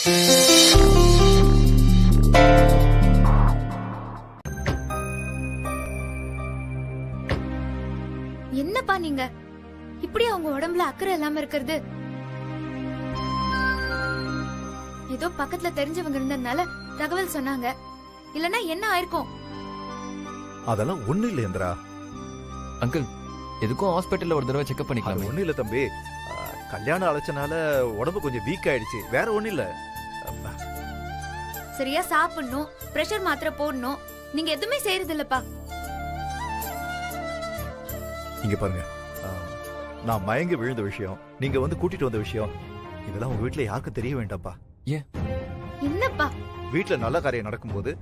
என்னப்பா நீங்க இப்படி அவங்க உடம்புல அக்கறை இல்லாம இருக்கிறது? ஏதோ பக்கத்துல தெரிஞ்சவங்க இருந்ததுனால தகவல் சொன்னாங்க, இல்லனா என்ன ஆயிருக்கும்? அதெல்லாம் ஒண்ணு இல்ல இந்திரா. அங்கிள், எதுக்கும் ஹாஸ்பிட்டல்ல ஒரு தடவை செக்அப் பண்ணிக்கலாம். ஒண்ணு இல்ல தம்பி, கல்யாணம் அழைச்சனால உடம்பு கொஞ்சம் வீக் ஆயிடுச்சு, வேற ஒண்ணு இல்ல. சரியா சாப்பிடணும், பிரஷர் மாத்திரை போடணும், நீங்க எதுவுமே செய்யறது இல்லப்பா. இங்க பாருங்க, நான் மயங்கி விழுந்த விஷயம், நீங்க வந்து கூட்டிட்டு வந்த விஷயம், இதெல்லாம் உங்க வீட்டுல யாருக்கும் தெரிய வேண்டாம்ப்பா. ஏன்? என்னப்பா? வீட்டுல நல்ல காரியம் நடக்கும்போது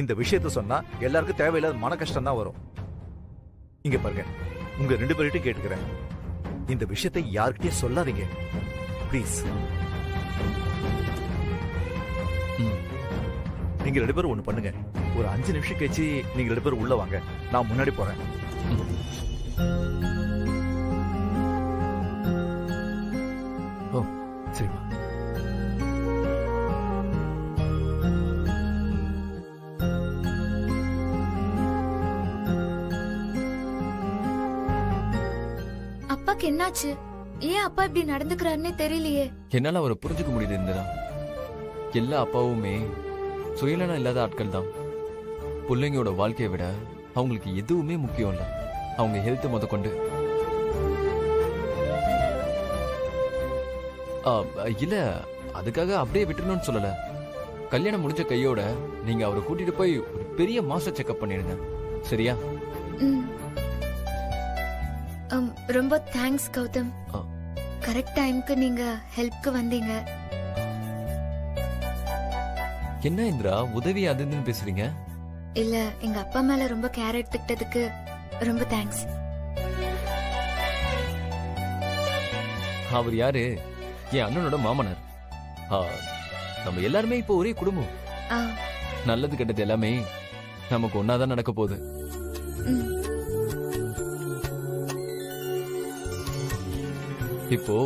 இந்த விஷயத்த சொன்னா எல்லாருக்கும் தேவையில்லாத மன கஷ்டம் தான் வரும். இங்க பாருங்க, உங்க 2 பேர்கிட்டையும் கேட்டுக்கிறேன், இந்த விஷயத்தை யாருக்கிட்டயும் சொல்லாதீங்க ப்ளீஸ். நீங்க 2 பேரும் ஒண்ணு பண்ணுங்க, ஒரு 5 நிமிஷம் கழிச்சு நீங்க 2 பேரும் உள்ள வாங்க, நான் முன்னாடி போறேன். ஓ சரிம்மா. அப்பாக்கு என்னாச்சு? ஏன் அப்பா இப்படி நடந்துக்கிறாருன்னே தெரியலையே. என்னால அவரை புரிஞ்சுக்க முடியுது இந்திரா. எல்லா அப்பாவுமே சுயநலம் இல்லாத ஆட்கள் தான். பிள்ளைங்களோட வாழ்க்கையை விட அவங்களுக்கு எதுவுமே முக்கியம் இல்ல, அவங்க ஹெல்த் முத கொண்டு. இல்ல, அதுக்காக அப்படியே விட்டுறணும்னு சொல்லல. கல்யாணம் முடிஞ்ச கையோட நீங்க அவரை கூட்டிட்டு போய் ஒரு பெரிய மாஸ்டர் செக்அப் பண்ணிடுங்க, சரியா? ரொம்ப தேங்க்ஸ் கௌதம், கரெக்ட் டைம்க்கு நீங்க ஹெல்ப்க்கு வந்தீங்க. என்ன இந்திரா உதவி அதுன்னு பேசுறீங்க? இல்ல, எங்க அப்பா மேல ரொம்ப கேர் எடுத்துக்கிட்டதுக்கு ரொம்ப தேங்க்ஸ். அவர் யாரு? என் அண்ணனோட மாமனார். நம்ம எல்லாருமே இப்போ ஒரே குடும்பம். நல்லது கெட்டது எல்லாமே நமக்கு ஒன்னாதான் நடக்க போகுது. இப்போ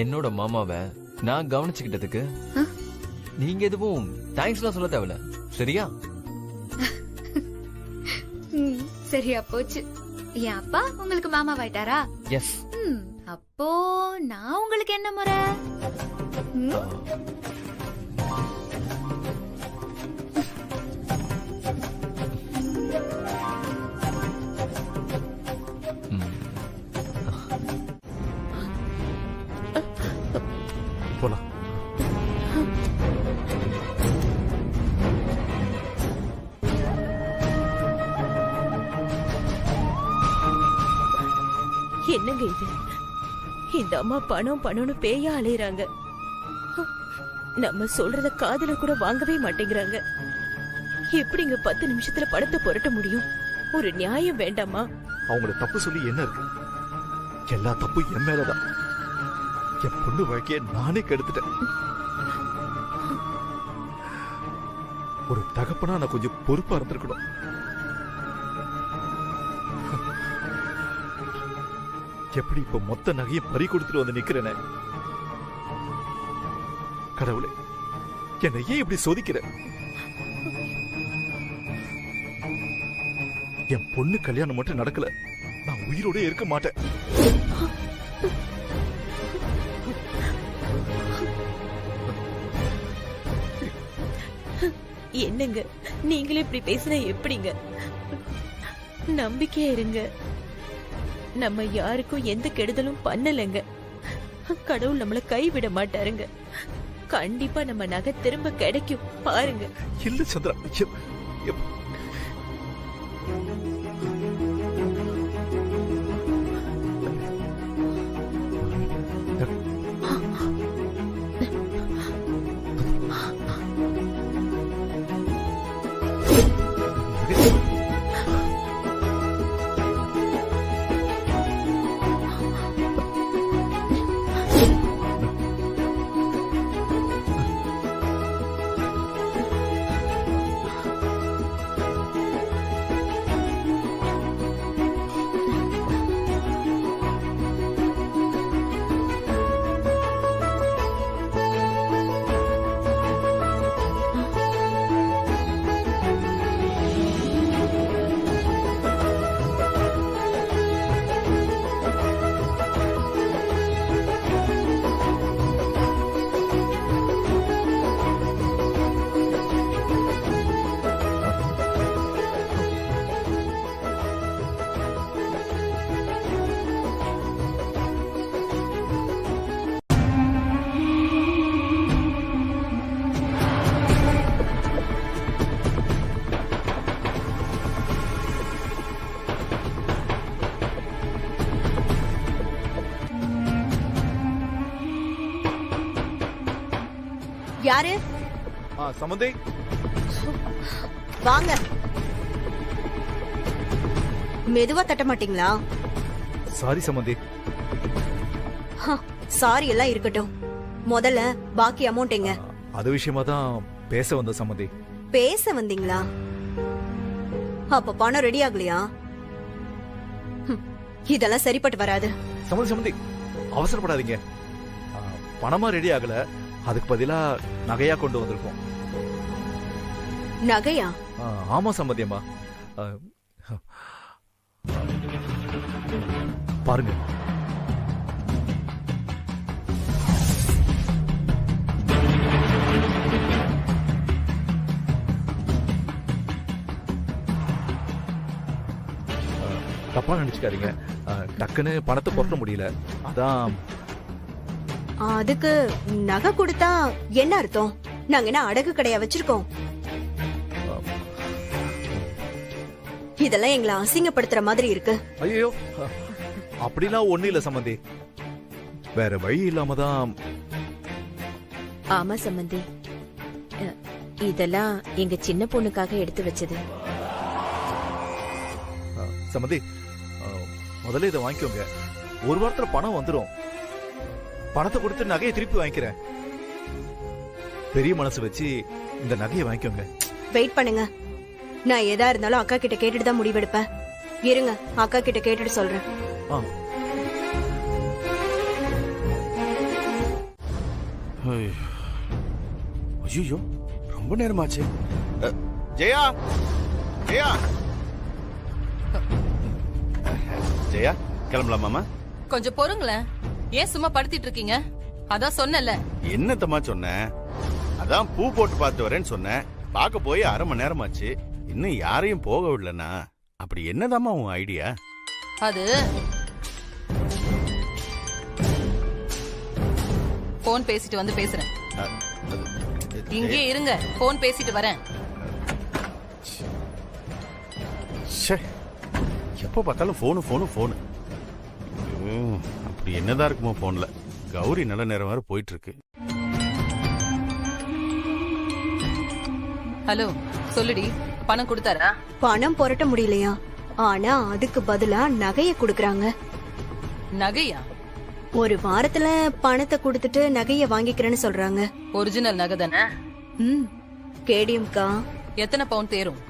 என்னோட மாமாவை நான் கவனிச்சுக்கிட்டதுக்கு நீங்க எதுவும் தேங்க்ஸ்லாம் சொல்ல தேவையில்ல, சரியா? சரியா போச்சு. என் அப்பா உங்களுக்கு மாமா ஆயிட்டாரா? எஸ். அப்போ நான் உங்களுக்கு என்ன முறை? போலாம். என்னங்க இது? இந்த அம்மா பணம் பணம்னு பேயா அலையறாங்க. நம்ம சொல்றத காதுல கூட வாங்கவே மாட்டேங்கிறாங்க. எப்படிங்க 10 நிமிஷத்துல படத்தை புரட்ட முடியும்? ஒரு நியாயம் வேண்டாமா? அவங்கள தப்பு சொல்லி என்ன இருக்கு? எல்லா தப்பு என் மேலதான். என் பொண்ணு வாழ்க்கைய நானே கெடுத்துட்டேன். ஒரு தகப்பனா நான் கொஞ்சம் பொறுப்பா இருந்திருக்கணும். எப்படி இப்ப மொத்த நகையை பறி கொடுத்துட்டு வந்து நிக்கிறேனே. கடவுளே, என்னை ஏன் இப்படி சோதிக்கிற? என் பொண்ணு கல்யாணம் மட்டும் நடக்கல, நான் உயிரோட இருக்க மாட்டேன். என்னங்க நீங்களே இப்படி பேசினா எப்படிங்க? நம்பிக்கையா இருங்க, நம்ம யாருக்கும் எந்த கெடுதலும் பண்ணலங்க. கடவுள் நம்மள கைவிட மாட்டாருங்க. கண்டிப்பா நம்ம நகை திரும்ப கிடைக்கும், பாருங்க. இல்ல சந்திரா, யாரு? சம்பந்தி வாங்க. மெதுவா தட்ட மாட்டீங்களா? சாரி சம்பந்தி. சாரி எல்லாம் இருக்கட்டும், முதல்ல பாக்கி அமௌண்ட் எங்க? அது விஷயமா தான் பேச வந்த சம்பந்தி. பேச வந்தீங்களா? அப்ப பணம் ரெடி ஆகலையா? இதெல்லாம் சரிப்பட்டு வராது. சம்பந்தி சம்பந்தி அவசரப்படாதீங்க. பணமா ரெடி ஆகல, அதுக்கு பதிலா நகையா கொண்டு வந்திருக்கோம். நகையா? ஆமா சம்பந்தி அம்மா. பாருங்க. தப்பா நினைச்சுக்காதீங்க, டக்குன்னு பணத்தை புரட்ட முடியல, அதான். அதுக்கு நகை கொடுத்தா என்ன அர்த்தம்? நாங்க என்ன அடகு கடையா வச்சிருக்கோம்? இதெல்லாம் எங்களை அசிங்கப்படுத்துற மாதிரி இருக்கு. ஐயோ, அப்படிலாம் ஒண்ணு இல்ல சம்பந்தி, வேற வழி இல்லாம தான். ஆமா சம்பந்தி, இதெல்லாம் எங்க சின்ன பொண்ணுக்காக எடுத்து வச்சது. சம்பந்தி, முதல்ல இதை வாங்கிக்கோங்க, ஒரு வாரத்துல பணம் வந்துடும். பணத்தை கொடுத்து நகையை திருப்பி வாங்கிக்கிறேன். பெரிய மனசு வச்சு இந்த நகையை வாங்கிக்கோங்க. வெயிட் பண்ணுங்க, நான் எதா இருந்தாலும் அக்கா கிட்ட கேட்டுட்டு தான் முடிவெடுப்பேன். இருங்க, அக்கா கிட்ட கேட்டுட்டு சொல்றேன். ஐயோ, ரொம்ப நேரமாச்சு. ஜெயா, ஜெயா, ஜெயா, கிளம்பலாமாமா? கொஞ்சம் பொறுங்களேன், ஏன் சும்மா படுத்திட்டு இருக்கீங்க? அதான் சொன்னல. என்னத்தம்மா சொன்னேன்? அதான் பூ போட்டு பார்த்து வரேன்னு சொன்னேன். பார்க்க போய் 1/2 மணி நேரமாச்சு, இன்னும் யாரையும் போக விடலனா. அப்படி என்னதாம்மா உன் ஐடியா? அது போன் பேசிட்டு வந்து பேசுறேன். இங்கே இருங்க, போன் பேசிட்டு வரேன். எப்போ பார்த்தாலும் போனு போனு போனு. அப்படி என்னதான் இருக்குமோ போன்ல. கௌரி நல்ல நேரம் வரை போயிட்டு இருக்கு. ஹலோ, சொல்லுடி, பணம் கொடுத்தாரா? பணம் புரட்ட முடியலையா? ஆனா அதுக்கு பதிலா நகைய குடுக்கறாங்க. நகையா? ஒரு வாரத்துல பணத்தை கொடுத்துட்டு நகைய வாங்கிக்கிறேன்னு சொல்றாங்க. ஒரிஜினல் நகை தானே? கேடிஎம்கா. எத்தனை பவுன் தேரும்?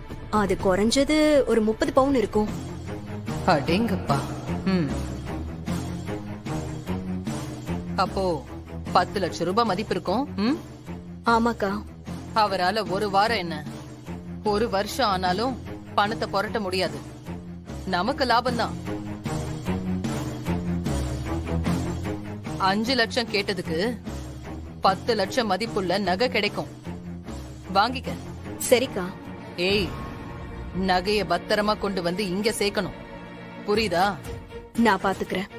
அது குறைஞ்சது ஒரு 30 பவுன் இருக்கும். அடேங்கப்பா. அப்போ 10 லட்சம் ரூபாய் மதிப்பு இருக்கும். ஆமாக்கா. அவரால ஒரு வாரம் என்ன, ஒரு வருஷம் ஆனாலும் பணத்தை புரட்ட முடியாது. நமக்கு லாபம் தான். 5 லட்சம் கேட்டதுக்கு 10 லட்சம் மதிப்புள்ள நகை கிடைக்கும். வாங்கிக்க. சரிக்கா. ஏய், நகைய பத்திரமா கொண்டு வந்து இங்க சேர்க்கணும், புரியுதா? நான் பாத்துக்கிறேன்.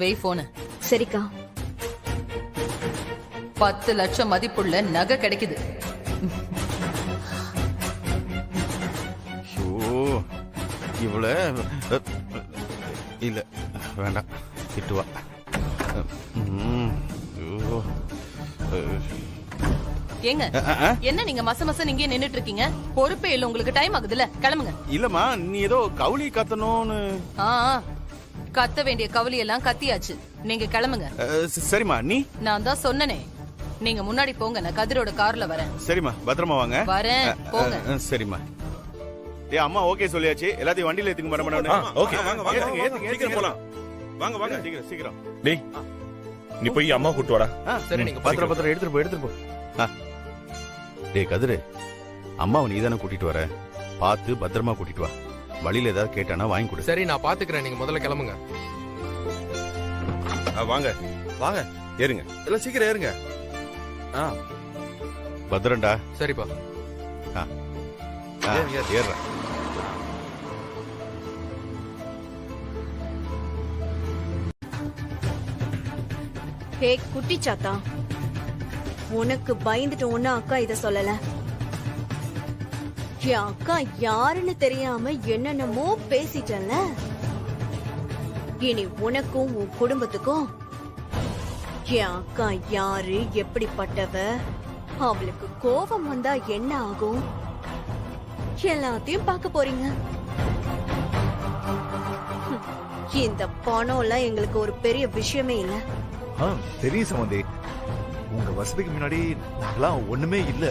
வெய் போன. சரிக்கா. 10 லட்சம் மதிப்புள்ள நகை கிடைக்குது. இவள இல்ல, வேண்டாம், திட்டுவா. ஏங்க, என்ன நீங்க மச இங்கே நின்னுட்டு இருக்கீங்க? பொறுப்பே இல்ல உங்களுக்கு. டைம் ஆகுதுல, கிளம்புங்க. இல்லம்மா, நீ ஏதோ கவுளி கத்தணும்னு. கத்த வேண்டிய கவுளி எல்லாம் கத்தியாச்சு, நீங்க கிளம்புங்க. சரிம்மா. நீ? நான் தான் சொன்னனே, நீங்க முன்னாடி போங்க, நான் கதிரோட கார்ல வரேன். சரிம்மா, பத்திரமா வாங்க. வரேன், போங்க. சரிம்மா. ஏ அம்மா ஓகே சொல்லியாச்சு, எல்லாத்தையும் வண்டியில ஏத்துங்க மேடம். ஓகே, வாங்க வாங்க, சீக்கிரம் போலாம். வாங்க வாங்க, சீக்கிரம் சீக்கிரம். டேய், நீ போய் அம்மா கூட்டி வாடா. சரி, நீங்க பத்திரம் எடுத்துட்டு போ. டேய் கதிரு, அம்மாவை நீ தானே கூட்டிட்டு வர, பார்த்து பத்திரமா கூட்டிட்டு வா. வழியில ஏதாவது கேட்டானா வாங்கி கொடு. சரி, நான் பாத்துக்கிறேன், நீங்க முதல்ல கிளம்புங்க. வாங்க வாங்க, ஏறுங்க, எல்லாம் சீக்கிரம் ஏறுங்க. பத்திரண்டா. சரிப்பா. ஏறுறேன். ஹே குட்டி சாத்தா, உனக்கு பயந்துட்டு ஒண்ணு அக்கா இத சொல்லல. என் அக்கா யாருன்னு தெரியாம என்னென்னமோ பேசிட்டல. இனி உனக்கும் உன் குடும்பத்துக்கும் என் அக்கா யாரு, எப்படிப்பட்டவ, அவளுக்கு கோபம் வந்தா என்ன ஆகும் எல்லாத்தையும் பார்க்க போறீங்க. இந்த பணம் எல்லாம் எங்களுக்கு ஒரு பெரிய விஷயமே இல்ல. தெரியும் சம்பந்தி, உங்க வசதிக்கு முன்னாடி நாங்களாம் ஒண்ணுமே இல்ல.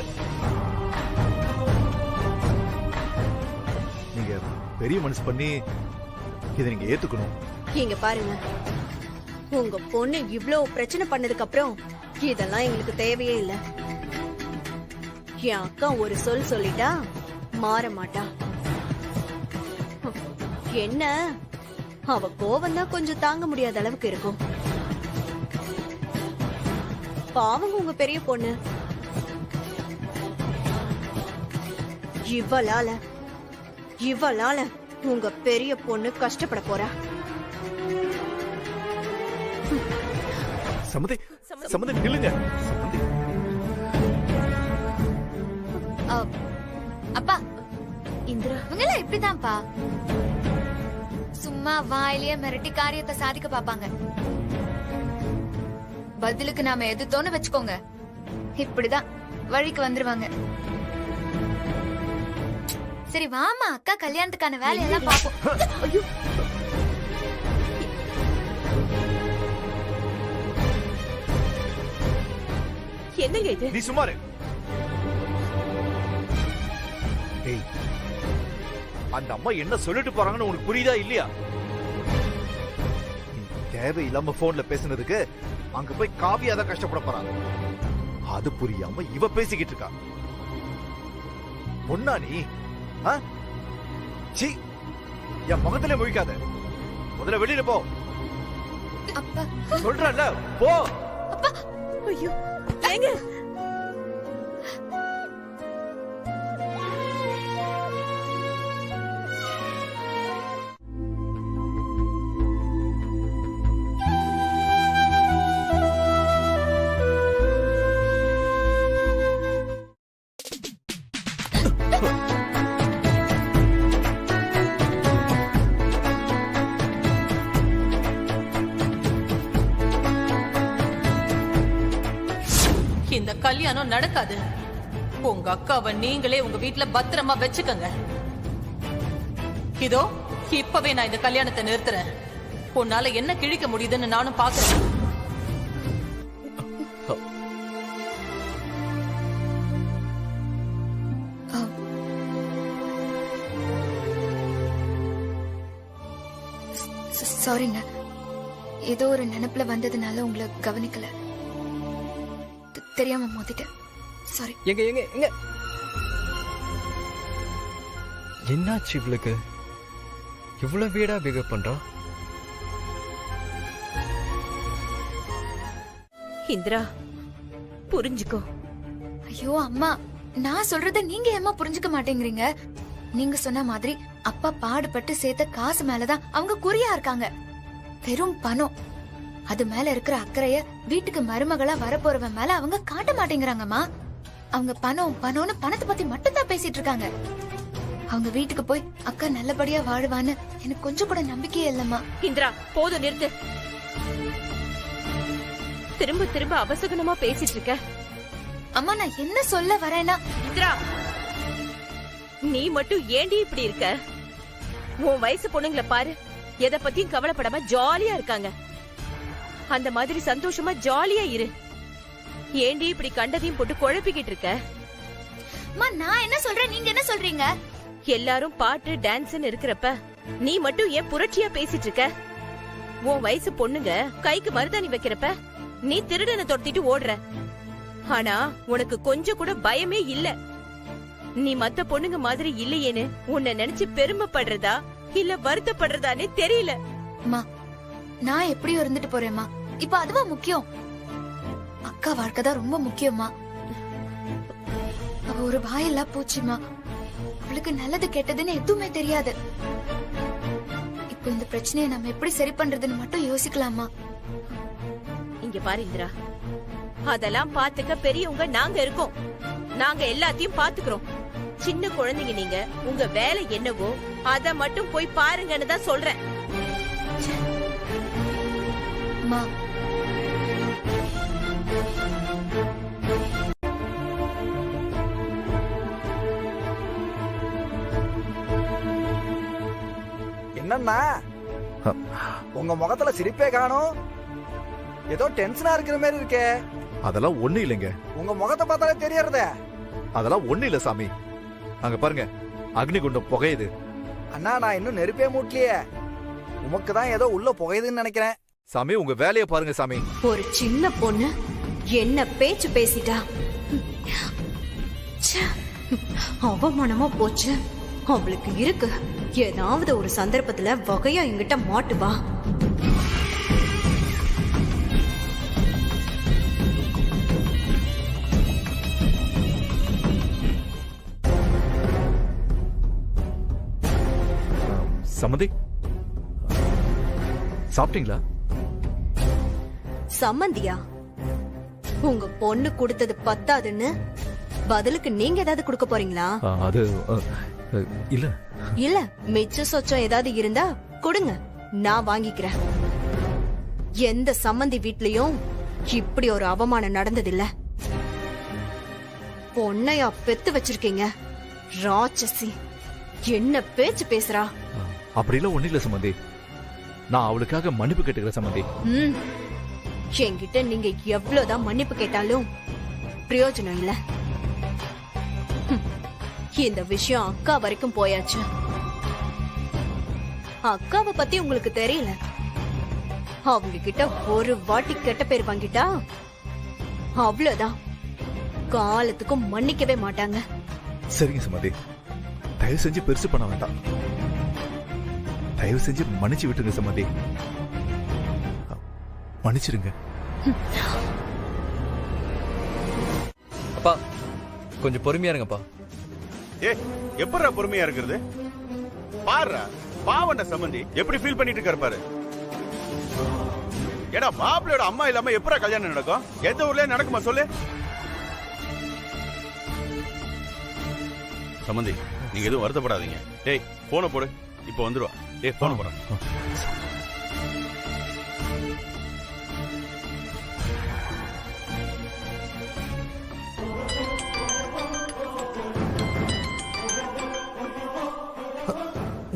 நீங்க பெரிய மனசு பண்ணி இதை நீங்க ஏத்துக்கணும். இங்க பாருங்க, உங்க பொண்ணு இவ்வளவு பிரச்சனை பண்ணதுக்கு அப்புறம் இதெல்லாம் எங்களுக்கு தேவையே இல்ல. என் அக்கா ஒரு சொல் சொல்லிட்டா மாற மாட்டா. என்ன அவ கோவம் தான் கொஞ்சம் தாங்க முடியாத அளவுக்கு இருக்கும். பாவம் உங்க பெரிய பொண்ணு. இவளால உங்க பெரிய பொண்ணு கஷ்டப்பட போறா. சம்பந்தி, சம்பந்தி நில்லுங்க. சம்பந்தி, அப்பா இந்திரா, இவங்கெல்லாம் இப்படிதான்ப்பா, சும்மா வாயிலேயே மிரட்டி காரியத்தை சாதிக்க பாப்பாங்க. பதிலுக்கு நாம எதிர்த்தோன்னு வச்சுக்கோங்க, இப்படிதான் வழிக்கு வந்துருவாங்க. சரி வாமா, அக்கா கல்யாணத்துக்கான வேலையெல்லாம் பாப்போம். ஐயோ, என்னங்க இது? நீ சும்மாரு. ஏய், அந்த அம்மா என்ன சொல்லிட்டு போறாங்கன்னு உனக்கு புரியுதா இல்லையா? தேவையில்லாம போன்ல பேசுனதுக்கு அங்க போய் காவியா தான் கஷ்டப்பட போறாங்க. அது புரியாம இவ பேசிக்கிட்டு இருக்கா. பொண்ணா நீ? சீ, என் முகத்திலே முழிக்காத. முதல்ல வெளியில போ. அப்பா சொல்றல, போ. ஐயோ, ஏங்க இந்த கல்யாணம் நடக்காது. உங்க அக்காவை நீங்களே உங்க வீட்டுல பத்திரமா வச்சுக்கங்க. இதோ இப்பவே நான் இந்த கல்யாணத்தை நிறுத்துறேன். உன்னால என்ன கிழிக்க முடியுதுன்னு நானும் பாக்குறேன். சாரிங்க, ஏதோ ஒரு நினைப்புல வந்ததுனால உங்களை கவனிக்கல, தெரியாம மோதிட்டேன். சாரி. எங்க எங்க எங்க என்னாச்சு இவளுக்கு? இவ்வளவு வீடா பிஹேவ் பண்றா? இந்திரா, புரிஞ்சுக்கோ. ஐயோ அம்மா, நான் சொல்றத நீங்க ஏம்மா புரிஞ்சுக்க மாட்டேங்கிறீங்க? நீங்க சொன்ன மாதிரி அப்பா பாடுபட்டு சேர்த்த காசு மேலதான் அவங்க குறியா இருக்காங்க. வெறும் பணம், அது மேல இருக்கிற அக்கறைய வீட்டுக்கு மருமகளா வரப்போறவன் மேல அவங்க காட்ட மாட்டேங்கிறாங்கம்மா. அவங்க பணம் பணம்னு பணத்தை பத்தி மட்டும்தான் பேசிட்டு இருக்காங்க. அவங்க வீட்டுக்கு போய் அக்கா நல்லபடியா வாழுவான்னு எனக்கு கொஞ்சம் கூட நம்பிக்கையே இல்லம்மா. இந்திரா, போதும், நிறுத்து. திரும்ப திரும்ப அபசகுனமா பேசிட்டு இருக்க. அம்மா, நான் என்ன சொல்ல வரேன்னா, இந்திரா, நீ மட்டும் ஏண்டி இப்படி இருக்க? உன் வயசு பொண்ணுங்களை பாரு, எதை பத்தியும் கவலைப்படாம ஜாலியா இருக்காங்க. அந்த மாதிரி சந்தோஷமா ஜாலியா இரு. ஏண்டி இப்படி கண்டதையும் போட்டு குழப்பிக்கிட்டு இருக்க? அம்மா, நான் என்ன சொல்றேன், நீங்க என்ன சொல்றீங்க? எல்லாரும் பாட்டு டான்ஸ்னு இருக்கிறப்ப நீ மட்டும் ஏன் புரட்சியா பேசிட்டு இருக்க? உன் வயசு பொண்ணுங்க கைக்கு மருதாணி வைக்கிறப்ப நீ திருடனை தொடுத்திட்டு ஓடுற. ஆனா உனக்கு கொஞ்சம் கூட பயமே இல்ல. நீ மத்த பொண்ணுங்க மாதிரி இல்லையேன்னு உன்னை நினைச்சு பெருமைப்படுறதா இல்ல வருத்தப்படுறதானே தெரியல. அம்மா, நான் எப்படியோ இருந்துட்டு போறேம்மா, இப்ப அதுவா முக்கியம்? அக்கா வாழ்க்கை தான் ரொம்ப முக்கியமா. அவ ஒரு வாயில்லா பூச்சிமா, அவளுக்கு நல்லது கெட்டதுன்னு எதுவுமே தெரியாது. இப்ப இந்த பிரச்சனையை நம்ம எப்படி சரி பண்றதுன்னு மட்டும் யோசிக்கலாமா? இங்க பாரு இந்திரா, அதெல்லாம் பாத்துக்க பெரியவங்க நாங்க இருக்கோம். நாங்க எல்லாத்தையும் பாத்துக்கிறோம். சின்ன குழந்தைங்க நீங்க, உங்க வேலை என்னவோ அத மட்டும் போய் பாருங்கன்னு தான் சொல்றேன். அம்மா, என்னன்னா உங்க முகத்துல சிரிப்பே காணும், ஏதோ டென்ஷனா இருக்கிற மாதிரி இருக்கே. அதெல்லாம் ஒண்ணு இல்லைங்க. உங்க முகத்தை பார்த்தாலே தெரியறதே. அதெல்லாம் ஒண்ணு இல்ல சாமி. அங்க பாருங்க, அக்னிகுண்டம் புகையுது. அண்ணா நான் இன்னும் நெருப்பே மூட்டலையே, உமக்கு தான் ஏதோ உள்ள புகையுதுன்னு நினைக்கிறேன். சாமி உங்க வேலையை பாருங்க சாமி. ஒரு சின்ன பொண்ணு என்ன பேச்சு பேசிட்டா, ச்சே, அவமானமா போச்சு. அவளுக்கு இருக்கு, ஏதாவது ஒரு சந்தர்ப்பத்துல வகையா என்கிட்ட மாட்டுவா. சம்மந்தி சாப்பிட்டீங்களா? சம்மந்தியா? உங்க பொண்ணு கொடுத்தது பத்தாதுன்னு பதிலுக்கு நீங்க ஏதாவது கொடுக்க போறீங்களா? அது இல்ல இல்ல, மிச்ச சொச்சம் ஏதாவது இருந்தா கொடுங்க, நான் வாங்கிக்கிறேன். எந்த சம்மந்தி வீட்லயும் இப்படி ஒரு அவமானம் நடந்ததில்ல. பொண்ணையா பெத்து வச்சிருக்கீங்க, ராட்சசி. என்ன பேச்சு பேசுறா? அப்படிலாம் ஒண்ணு இல்ல சம்மந்தி. நான் அவளுக்காக மன்னிப்பு கேட்டுக்கிறேன் சம்மந்தி. என்கிட்ட நீங்க எவ்வளவுதான் மன்னிப்பு கேட்டாலும் பிரயோஜனம் இல்ல. இந்த விஷயம் அக்கா வரைக்கும் போயாச்சு. அக்காவை பத்தி உங்களுக்கு தெரியல. அவங்க கிட்ட ஒரு வாட்டி கெட்ட பேர் வாங்கிட்டா அவ்வளவுதான், காலத்துக்கும் மன்னிக்கவே மாட்டாங்க. சரிங்க சம்மந்தி, தயவு செஞ்சு பெருசு பண்ண வேண்டாம். தயவு செஞ்சு மன்னிச்சு விட்டுருங்க சம்மந்தி. மன்னிச்சிருங்க. அப்பா கொஞ்சம் பொறுமையா இருங்கப்பா. எப்படா பொறுமையா இருக்கிறது? பாருடா, பாவண்ட சம்பந்தி எப்படி ஃபீல் பண்ணிட்டு இருக்காரு பாரு. ஏடா மாப்பிள்ளையோட அம்மா இல்லாம எப்படா கல்யாணம் நடக்கும்? எந்த ஊர்லயே நடக்குமா சொல்லு? சம்பந்தி நீங்க எதுவும் வருத்தப்படாதீங்க. டேய் போன போடு, இப்ப வந்துருவா. டேய் போன போறேன்.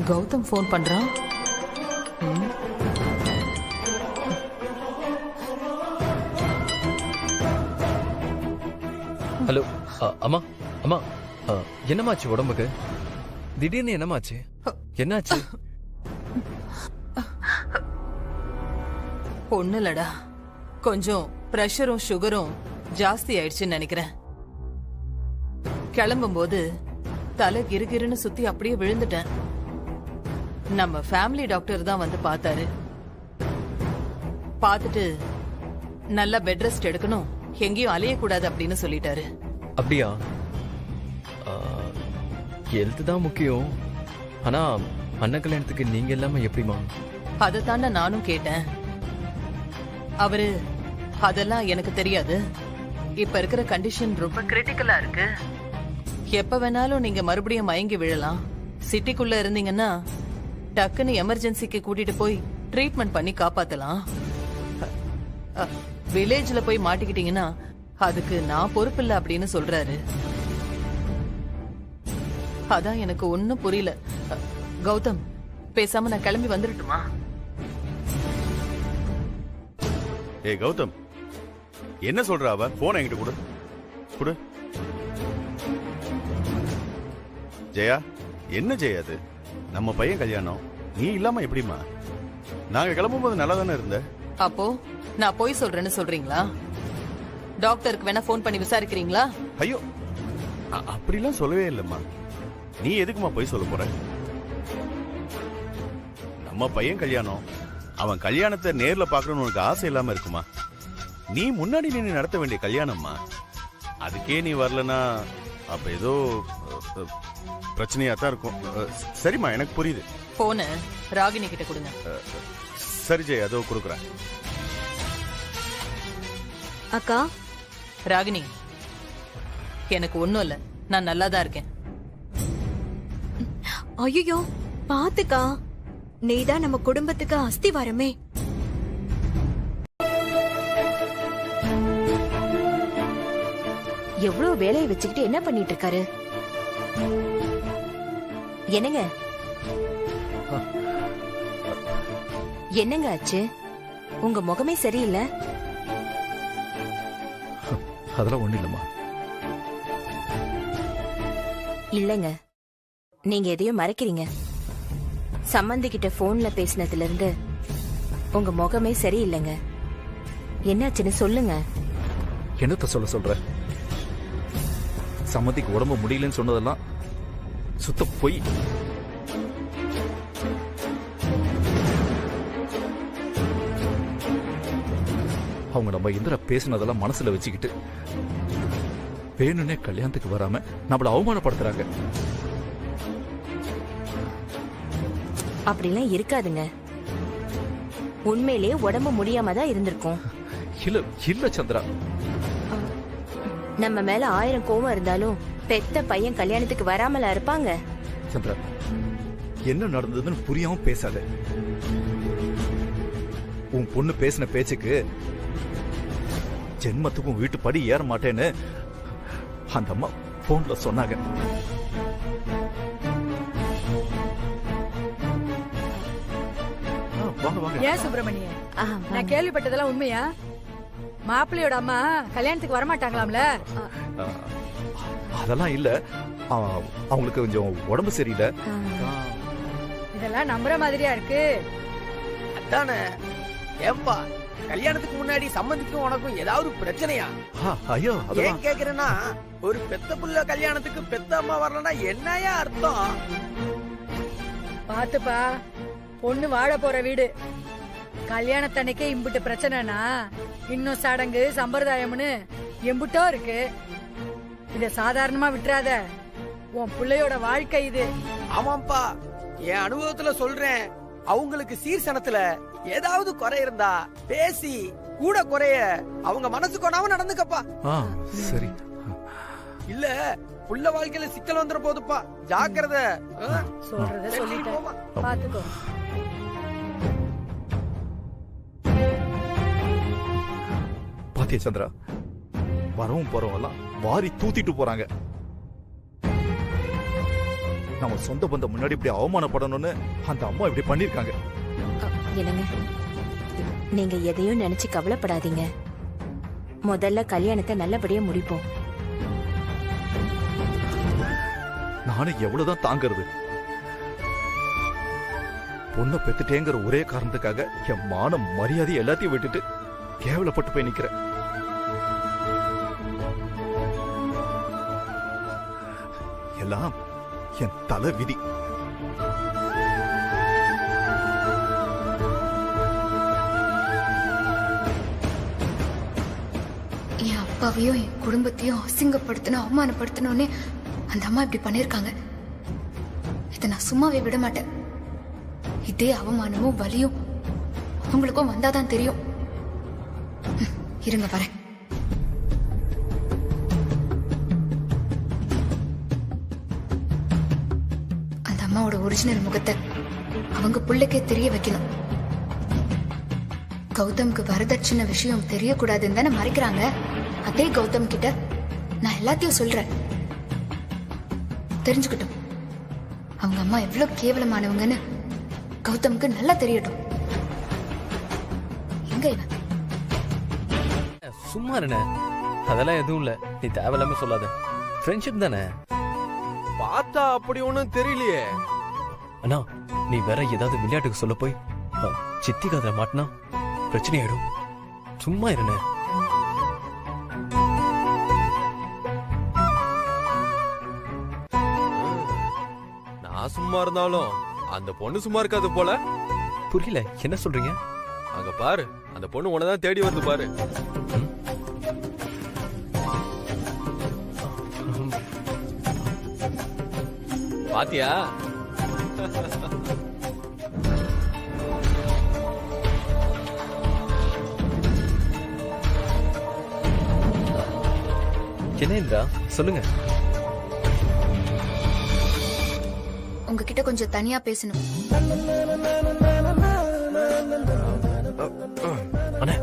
கௌதம் ஃபோன் பண்றான். ஹலோ அம்மா. அம்மா என்னமாச்சு உடம்புக்கு? திடீர்னு என்னமாச்சு? என்னாச்சு? ஒண்ணு இல்லடா, கொஞ்சம் பிரஷரும் சுகரும் ஜாஸ்தி ஆயிடுச்சுன்னு நினைக்கிறேன். கிளம்பும் போது தலை கிருகிருன்னு சுத்தி அப்படியே விழுந்துட்டேன். நம்ம ஃபேமிலி டாக்டர் தான் வந்து பார்த்தாரு. பார்த்துட்டு நல்லா பெட் ரெஸ்ட் எடுக்கணும், எங்கேயும் அலையக்கூடாது அப்படின்னு சொல்லிட்டாரு. அப்படியா? ஹெல்த் தான் முக்கியம். ஆனா அண்ணன் கல்யாணத்துக்கு நீங்க இல்லாம எப்படிமா? அதை தாண்டா நானும் கேட்டேன். அவரு அதெல்லாம் எனக்கு தெரியாது, இப்ப இருக்கிற கண்டிஷன் ரொம்ப கிரிட்டிக்கலா இருக்கு, எப்ப வேணாலும் நீங்க மறுபடியும் மயங்கி விழலாம். சிட்டிக்குள்ள இருந்தீங்கன்னா டக்குன்னு எமர்ஜென்சிக்கு கூட்டிட்டு போய் ட்ரீட்மெண்ட் பண்ணி காப்பாத்தலாம். வில்லேஜ்ல போய் மாட்டிக்கிட்டீங்கன்னா அதுக்கு நான் பொறுப்பில்லை அப்படின்னு சொல்றாரு. அதான் எனக்கு ஒன்னும் புரியல. கௌதம், பேசாம நான் கிளம்பி வந்துடட்டுமா? ஏய் கௌதம், என்ன சொல்ற அவ? போன் என்கிட்ட கொடு. கொடு. ஜெயா, என்ன ஜெயா அது? நம்ம பையன் கல்யாணம், நீ இல்லாம எப்படிமா? நாங்க கிளம்பும் போது நல்லா தானே இருந்த. அப்போ நான் போய் சொல்றேன்னு சொல்றீங்களா? டாக்டருக்கு வேணா போன் பண்ணி விசாரிக்கிறீங்களா? ஐயோ, அப்படிலாம் சொல்லவே இல்லம்மா. நீ எதுக்குமா போய் சொல்ல போற? நம்ம பையன் கல்யாணம், அவன் கல்யாணத்தை நேர்ல பாக்கணும்னு உனக்கு ஆசை இல்லாம இருக்குமா? நீ முன்னாடி நின்று நடத்த வேண்டிய கல்யாணம்மா. அதுக்கே நீ வரலனா அப்ப ஏதோ பிரச்சனையா தான் இருக்கும். சரிம்மா, எனக்கு புரியுது. போன ராகினி கிட்ட கொடுங்க. சரி ஜெய், அதோ கொடுக்குறேன். அக்கா. ராகினி, எனக்கு ஒண்ணும் இல்ல, நான் நல்லா தான் இருக்கேன். ஐயோ பாத்துக்கா, நீதான் நம்ம குடும்பத்துக்கு அஸ்திவாரமே. எவ்வளவு வேலையை வச்சுக்கிட்டு என்ன பண்ணிட்டு இருக்காரு? என்னங்க என்னங்க ஆச்சு? உங்க முகமே சரியில்லை. அதெல்லாம் ஒண்ணு இல்லம்மா. இல்லங்க, நீங்க எதையும் மறைக்கிறீங்க. சம்பந்தி கிட்ட போன்ல பேசினதுல இருந்து உங்க முகமே சரியில்லைங்க. என்னாச்சுன்னு சொல்லுங்க. என்னத்த சொல்ற? சம்மந்திக்கு உடம்பு முடியலன்னு சொன்னதெல்லாம் சுத்த பொய். அவங்க நம்ம இந்திரா பேசினதெல்லாம் மனசுல வச்சுக்கிட்டு வேணும்னே கல்யாணத்துக்கு வராம நம்மள அவமானப்படுத்துறாங்க. அப்படிலாம் இருக்காதுங்க. உண்மையிலேயே உடம்பு முடியாம தான் இருந்திருக்கும். இல்ல சந்திரா, நம்ம மேல 1000 கோவம் இருந்தாலும் பெத்த பையன் கல்யாணத்துக்கு வராமல இருப்பாங்க. சந்திரா, என்ன நடந்ததுன்னு புரியாம பேசாத. உன் பொண்ணு பேசின பேச்சுக்கு ஜென்மத்துக்கும் வீட்டு படி ஏற மாட்டேன்னு அந்த அம்மா போன்ல சொன்னாங்க. ஏன் சுப்பிரமணியன், நான் கேள்விப்பட்டதெல்லாம் உண்மையா? மாப்பிள்ளையோட அம்மா கல்யாணத்துக்கு வரமாட்டாங்களாம்ல? அதெல்லாம் இல்ல, அவங்களுக்கு கொஞ்சம் உடம்பு சரியில்லை. இதெல்லாம் நம்புற மாதிரியா இருக்கு. அதானே. ஏம்பா, கல்யாணத்துக்கு முன்னாடி சம்மந்திக்கும் உனக்கும் ஏதாவது பிரச்சனையா? ஐயோ, ஏன் கேக்குறேன்னா, ஒரு பெத்த புள்ள கல்யாணத்துக்கு பெத்த அம்மா வரலன்னா என்னையா அர்த்தம்? பாத்துப்பா, பொண்ணு வாழ போற வீடு. கல்யாணத்தன்னைக்கே இம்புட்டு பிரச்சனைனா இன்னும் சடங்கு சம்பிரதாயம்னு எம்புட்டோ இருக்கு. இத சாதாரணமா விட்டுறாத. உன் பிள்ளையோட வாழ்க்கை இது. ஆமாப்பா, என் அனுபவத்துல சொல்றேன். அவங்களுக்கு சீர்சனத்துல ஏதாவது குறை இருந்தா பேசி கூட குறைய அவங்க மனசு கொண்டாம நடந்துக்கப்பா. சரி. இல்ல புள்ள வாழ்க்கையில சிக்கல் வந்துற போதுப்பா, ஜாக்கிரதை. சொல்றத சொல்லிட்டேன், பாத்துக்கோ. பாத்தியா சந்திரா, வரவும் போறவெல்லாம் வாரி தூத்திட்டு போறாங்க. நம்ம சொந்த பந்தம் முன்னாடி இப்படி அவமானப்படணும்னு அந்த அம்மா இப்படி பண்ணிருக்காங்க. என்னங்க, நீங்க எதையும் நினைச்சு கவலைப்படாதீங்க. முதல்ல கல்யாணத்தை நல்லபடியா முடிப்போம். நானும் எவ்வளவுதான் தாங்கிறது? பொண்ணை பெத்துட்டேங்கிற ஒரே காரணத்துக்காக என் மான மரியாதை எல்லாத்தையும் விட்டுட்டு கேவலப்பட்டு போய் நிக்கிறேன். எல்லாம் என் தலை விதி. என் அப்பாவையும் என் குடும்பத்தையும் அசிங்கப்படுத்தணும், அவமானப்படுத்தணும்னு அந்த அம்மா இப்படி பண்ணிருக்காங்க. இதை நான் சும்மாவே விட மாட்டேன். இதே அவமானமும் வலியும் உங்களுக்கும் வந்தாதான் தெரியும். இருங்க வரேன். அந்த அம்மாவோட ஒரிஜினல் முகத்தை அவங்க பிள்ளைக்கே தெரிய வைக்கணும். கௌதம்க்கு வரதட்சணை விஷயம் தெரியக்கூடாதுன்னு தானே மறைக்கிறாங்க. அதே கௌதம் கிட்ட நான் எல்லாத்தையும் சொல்றேன், தெரிஞ்சுக்கிட்டோம். அவங்க அம்மா எவ்வளவு கேவலமானவங்கன்னு கௌதம்க்கு நல்லா தெரியட்டும். எங்க இவன்? சும்மா இருண்ண, அதெல்லாம் எதுவும் இல்ல. நீ தேவையில்லாம சொல்லாத. ஃப்ரெண்ட்ஷிப் தானே. பார்த்தா அப்படி ஒண்ணும் தெரியலையே. அண்ணா, நீ வேற ஏதாவது விளையாட்டுக்கு சொல்ல போய் சித்தி காதுல மாட்டினா பிரச்சனை ஆயிடும். சும்மா இருண்ண. நான் சும்மா இருந்தாலும் அந்த பொண்ணு சும்மா இருக்காது போல. புரியல, என்ன சொல்றீங்க? அங்க பாரு, அந்த பொண்ணு உன்னதான் தேடி வருது பாரு. பாத்தியா? என்ன இந்திரா, சொல்லுங்க. உங்ககிட்ட கொஞ்சம் தனியா பேசணும். அண்ணா,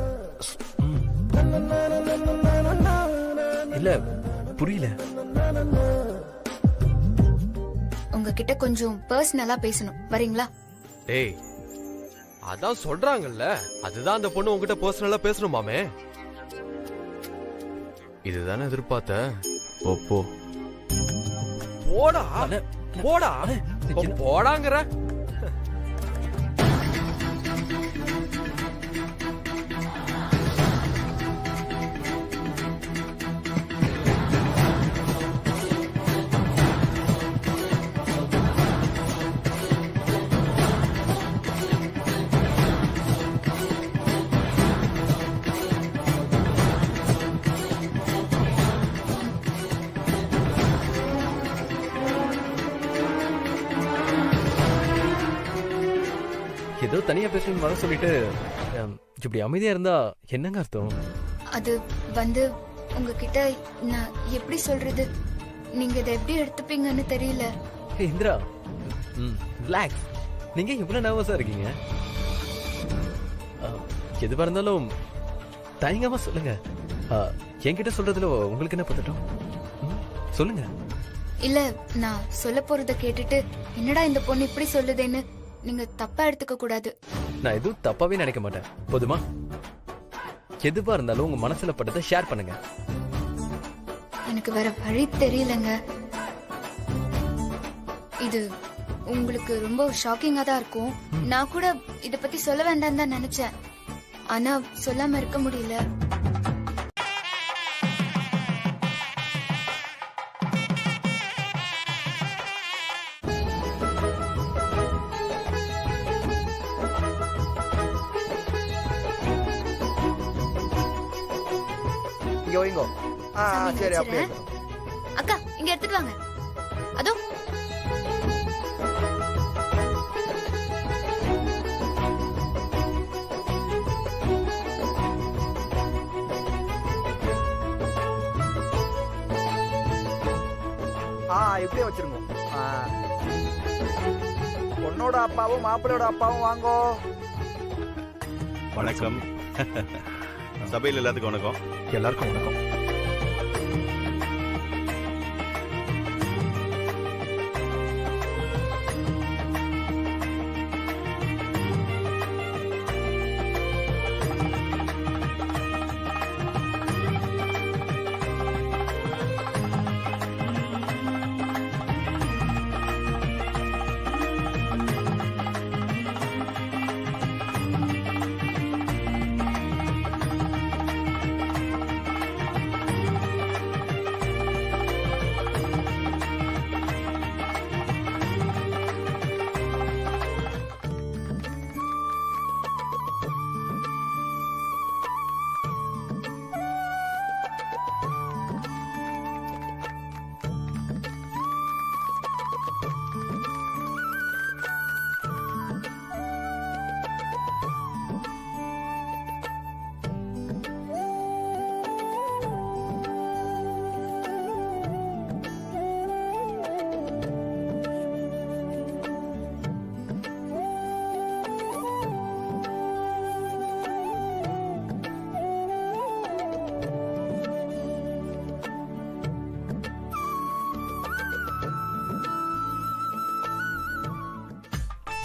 இல்ல புரியல. உங்ககிட்ட கொஞ்சம் பர்சனலா பேசணும், வரீங்களா? டேய், அதான் சொல்றாங்கல்ல, அதுதான் அந்த பொண்ணு உங்ககிட்ட பர்சனலா பேசணுமாமே. இதுதானே எதிர்பார்த்த. போ போடா போடா போடாங்கற. ஏதோ தனியா பேசணும்னு வர சொல்லிட்டு இப்படி அமைதியா இருந்தா என்னங்க அர்த்தம்? அது வந்து உங்ககிட்ட நான் எப்படி சொல்றது, நீங்க இதை எப்படி எடுத்துப்பீங்கன்னு தெரியல. இந்திரா ரிலாக்ஸ். நீங்க இவ்வளவு நர்வஸா இருக்கீங்க? எதுவா இருந்தாலும் தயங்காம சொல்லுங்க. என்கிட்ட சொல்றதுல உங்களுக்கு என்ன பதட்டம்? சொல்லுங்க. இல்ல, நான் சொல்ல போறத கேட்டுட்டு என்னடா இந்த பொண்ணு இப்படி சொல்லுதேன்னு நீங்க தப்பா எடுத்துக்க கூடாது. நான் எதுவும் தப்பாவே நினைக்க மாட்டேன். போதுமா? எதுவா இருந்தாலும் உங்க மனசுல பட்டதை ஷேர் பண்ணுங்க. எனக்கு வேற வழி தெரியலங்க. இது உங்களுக்கு ரொம்ப ஷாக்கிங்கா தான் இருக்கும். நான் கூட இத பத்தி சொல்ல வேண்டாம் தான் நினைச்சேன். ஆனா சொல்லாம இருக்க முடியல. இங்க வைங்கோ. சரி அப்படியே. அக்கா இங்க எடுத்துட்டு வாங்க. அதோ இப்படியே வச்சிருங்க. பொண்ணோட அப்பாவும் மாப்பிள்ளையோட அப்பாவும் வாங்கோ. வணக்கம். சபையில் எல்லாத்துக்கும் வணக்கம். எல்லாருக்கும் வணக்கம்.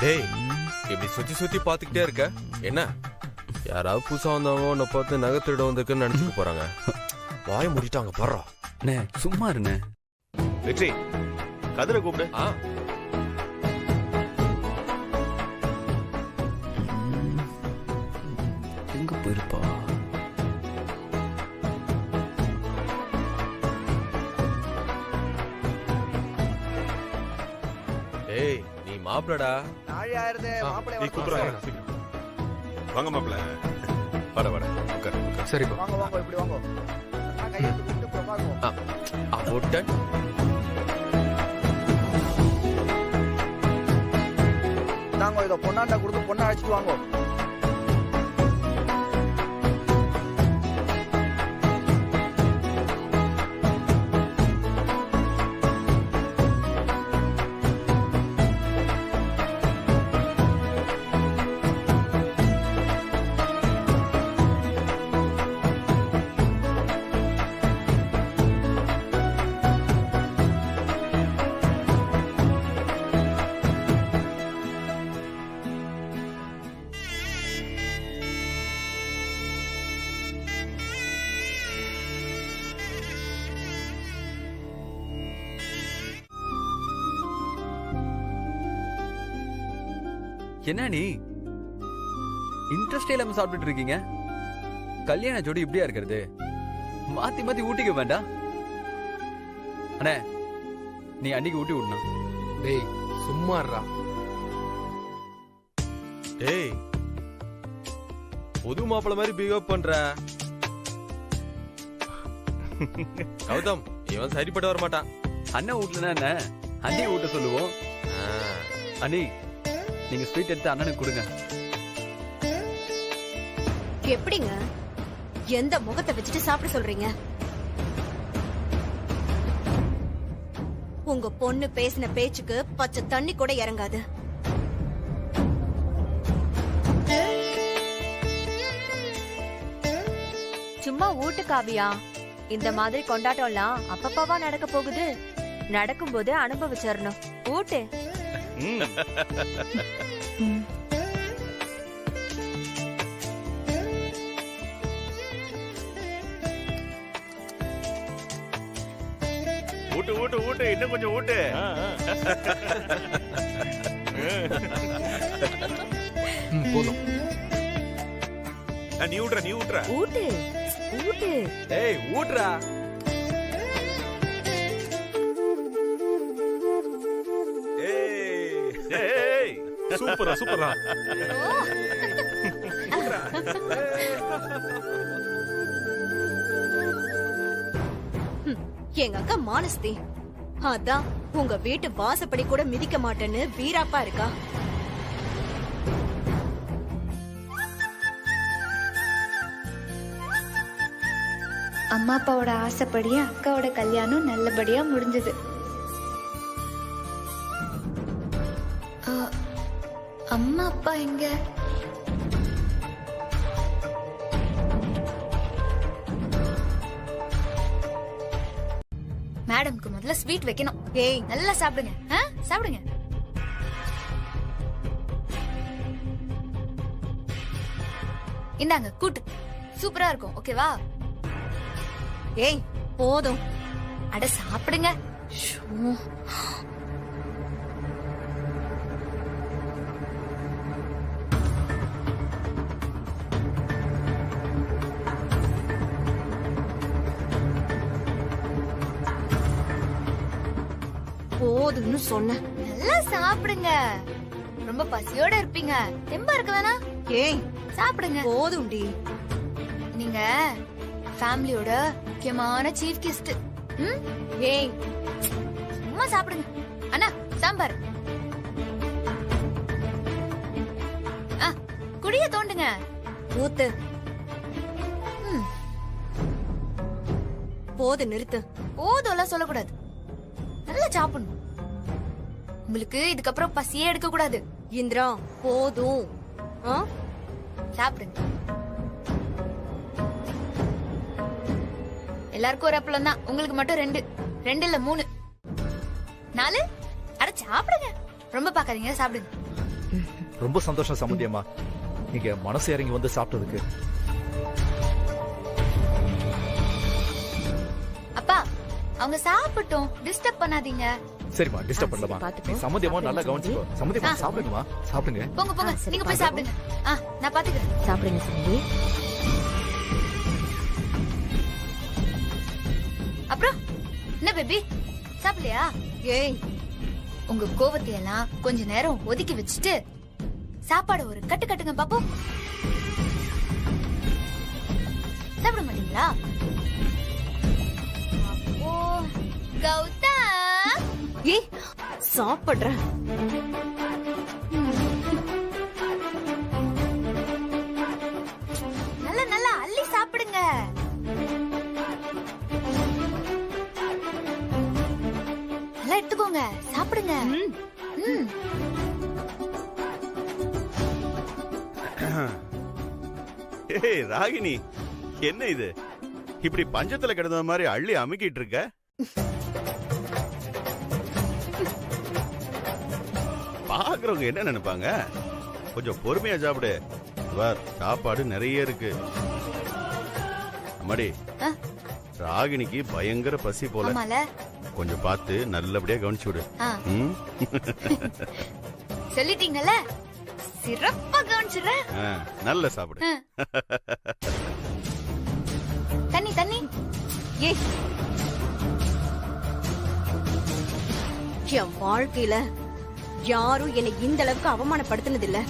டேய், இப்படி சுத்தி சுத்தி பாத்துக்கிட்டே இருக்க என்ன? யாராவது புதுசா வந்தவங்க உன்னை பார்த்து நகை திருட வந்திருக்குன்னு நினைச்சுக்க போறாங்க. வாய மூடிட்டாங்க பாடுறா. சும்மா இருண்ணே. வெற்றி, கதிரை கூப்பிடு. எங்க போயிருப்பா? ஏய், நீ மாப்பிளடா. நாழி ஆயிருதே. மாப்பிள்ளை கூப்பிடுறாங்க. வாங்க மாப்பிள்ள. வர வர. சரி வாங்க வாங்க, இப்படி வாங்க. கையெழுத்து போட்டு பிரபாகோ. போட்ட நாங்க இதை பொண்ணாண்டா கொடுத்து பொண்ணை அழைச்சிட்டு வாங்க. என்ன நீ இன்ட்ரெஸ்டே இல்லாம சாப்பிட்டுட்டு இருக்கீங்க? கல்யாண ஜோடி இப்படியா இருக்கிறது? மாத்தி மாத்தி ஊட்டிக்க வேண்டாம். அண்ணே, நீ அன்னைக்கு ஊட்டி விடணும். டேய் சும்மா இருடா. டேய் புது மாப்பிள்ள மாதிரி பிஹேவ் பண்ற. கௌதம், இவன் சரிப்பட்டு வர மாட்டான். அண்ணன் வீட்டுலனா என்ன, அண்ணி ஊட்ட சொல்லுவோம். அண்ணி, நீங்க ஸ்வீட் எடுத்து அண்ணனுக்கு கொடுங்க. எப்படிங்க எந்த முகத்தை வச்சுட்டு சாப்பிட சொல்றீங்க? உங்க பொண்ணு பேசின பேச்சுக்கு பச்சை தண்ணி கூட இறங்காது. சும்மா ஊட்டு காவியா. இந்த மாதிரி கொண்டாட்டம்லாம் அப்பப்பவா நடக்க போகுது. நடக்கும்போது அனுபவிச்சிடணும். ஊட்டு. ஊட்டு ஊட்டு ஊட்டு, இன்னும் கொஞ்சம் ஊட்டு. போதும். நீ ஊட்டுற, நீ ஊட்டுற. ஊட்டு ஊட்டு. ஏய் ஊட்றா. ஏய் சூப்பரா சூப்பரா. எங்க அக்கா மானஸ்தி அதான் உங்க வீட்டு வாசப்படி கூட மிதிக்க மாட்டேன்னு வீராப்பா இருக்கா. அம்மா அப்பாவோட ஆசைப்படியே அக்காவோட கல்யாணம் நல்லபடியா முடிஞ்சது. அம்மா அப்பா எங்க? மேடம்க்கு முதல்ல ஸ்வீட் வைக்கணும். ஏய் நல்லா சாப்பிடுங்க. சாப்பிடுங்க. இந்தாங்க கூட்டு, சூப்பரா இருக்கும். ஓகேவா? ஏய் போதும். அட சாப்பிடுங்க. போதும்னு சொன்ன. நல்லா சாப்பிடுங்க. ரொம்ப பசியோட இருப்பீங்க. தெம்பா இருக்க வேணா? ஏய் சாப்பிடுங்க. போதும்டி. நீங்க ஃபேமிலியோட முக்கியமான சீஃப் கெஸ்ட். ஏய் சும்மா சாப்பிடுங்க. அண்ணா சாம்பார். குடிய தோண்டுங்க. ஊத்து. போது நிறுத்து. போதும்லாம் சொல்லக்கூடாது. நல்லா சாப்பிடணும். உங்களுக்கு இதுக்கப்புறம் பசியே எடுக்க கூடாது. இந்திரா போதும். சாப்பிடுங்க. எல்லாருக்கும் ஒரு அப்பளம் தான், உங்களுக்கு மட்டும் 2. 2 இல்ல 3 4. அட சாப்பிடுங்க. ரொம்ப பாக்காதீங்க, சாப்பிடுங்க. ரொம்ப சந்தோஷம் சம்பந்தியம்மா, நீங்க மனசு இறங்கி வந்து சாப்பிட்டதுக்கு. அப்பா அவங்க சாப்பிட்டோம், டிஸ்டர்ப் பண்ணாதீங்க. சரிம்மா, டிஸ்டர்ப் பண்ணலமா. நீ சம்பந்தியம்மா நல்லா கவனிச்சுக்கோ. சம்பந்தியம்மா சாப்பிடுங்கம்மா, சாப்பிடுங்க. போங்க போங்க, நீங்க போய் சாப்பிடுங்க. நான் பாத்துக்கிறேன். சாப்பிடுங்க சம்பந்தி. அப்புறம் என்ன பேபி, சாப்பிடலையா? ஏய் உங்க கோவத்தை எல்லாம் கொஞ்ச நேரம் ஒதுக்கி வச்சுட்டு சாப்பாடு ஒரு கட்டு கட்டுங்க பாப்போம். சாப்பிட மாட்டீங்களா? அப்போ கௌதம். ஏய் சாப்பிடுற. நல்லா நல்லா அள்ளி சாப்பிடுங்க. நல்லா எடுத்துக்கோங்க, சாப்பிடுங்க. ஏய் ராகினி, என்ன இது இப்படி பஞ்சத்துல கிடந்த மாதிரி அள்ளி அமுக்கிட்டு இருக்க? பாக்குறவங்க என்ன நினைப்பாங்க? கொஞ்சம் பொறுமையா சாப்பிடு. சாப்பாடு நிறைய இருக்கு. அம்மாடி, ராகினிக்கு பயங்கர பசி போல. கொஞ்சம் பார்த்து நல்லபடியா கவனிச்சு விடு. சொல்லிட்டீங்கல்ல, சிறப்பா கவனிச்சிடுறேன். நல்ல சாப்பிடு. தண்ணி தண்ணி. ஏய், என் வாழ்க்கையில யாரும் என்னை இந்த அளவுக்கு அவமானப்படுத்தினது இல்ல.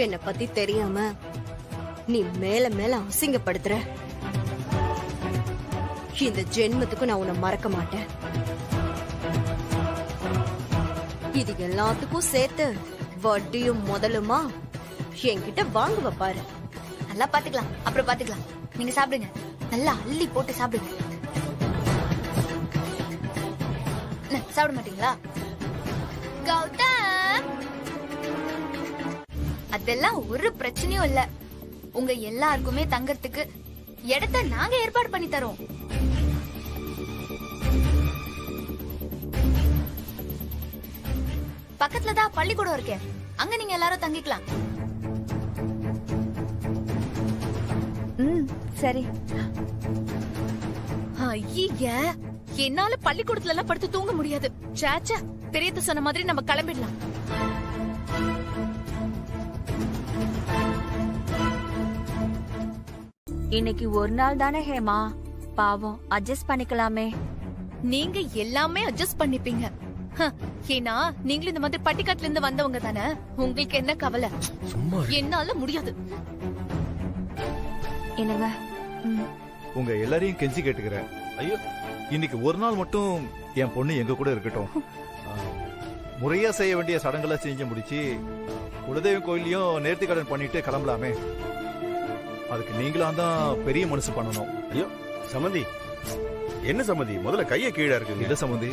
என்னை பத்தி தெரியாம நீ மேல மேல அசிங்கப்படுத்துற. இந்த ஜென்மத்துக்கு நான் உன்னை மறக்க மாட்டேன். இது எல்லாத்துக்கும் சேர்த்து வட்டியும் முதலுமா என்கிட்ட வாங்குவ பாரு. நல்லா பாத்துக்கலாம், அப்புறம் பாத்துக்கலாம். நீங்க சாப்பிடுங்க, நல்லா அள்ளி போட்டு சாப்பிடுங்க. சாப்பிட மாட்டீங்களா? கௌதம், அதெல்லாம் ஒரு பிரச்சனையும் இல்ல. உங்க எல்லாருக்குமே தங்கறதுக்கு இடத்த நாங்க ஏற்பாடு பண்ணி தரோம். பக்கத்துலதான் பள்ளிக்கூடம் இருக்கேன், அங்க நீங்க எல்லாரும் தங்கிக்கலாம். சரி. ஐய, என்னால பள்ளிக்கூடத்துல எல்லாம் படுத்து தூங்க முடியாது. சாச்சா, பெரியத்த சொன்ன மாதிரி நம்ம கிளம்பிடலாம். இன்னைக்கு ஒரு நாள் தானே ஹேமா, பாவம் அட்ஜஸ்ட் பண்ணிக்கலாமே. நீங்க எல்லாமே அட்ஜஸ்ட் பண்ணிப்பீங்க. ஏன்னா நீங்களும் இந்த மாதிரி பட்டிக்காட்டுல இருந்து வந்தவங்க தானே. உங்களுக்கு என்ன கவலை? என்னால முடியாது. என்னங்க, உங்க எல்லாரையும் கெஞ்சி கேட்டுக்கிறேன். ஐயோ, இன்னைக்கு ஒரு நாள் மட்டும் என் பொண்ணு எங்க கூட இருக்கட்டும். முறையா செய்ய வேண்டிய சடங்குகளை செஞ்சு முடிச்சு குலதெய்வம் கோயிலையும் நேர்த்திக்கடன் பண்ணிட்டு கிளம்பலாமே. அதுக்கு நீங்களாம் தான் பெரிய மனசு பண்ணணும். ஐயோ சம்மந்தி, என்ன சம்மந்தி, முதல்ல கைய கீழே இருக்குங்க. இல்ல சம்மந்தி,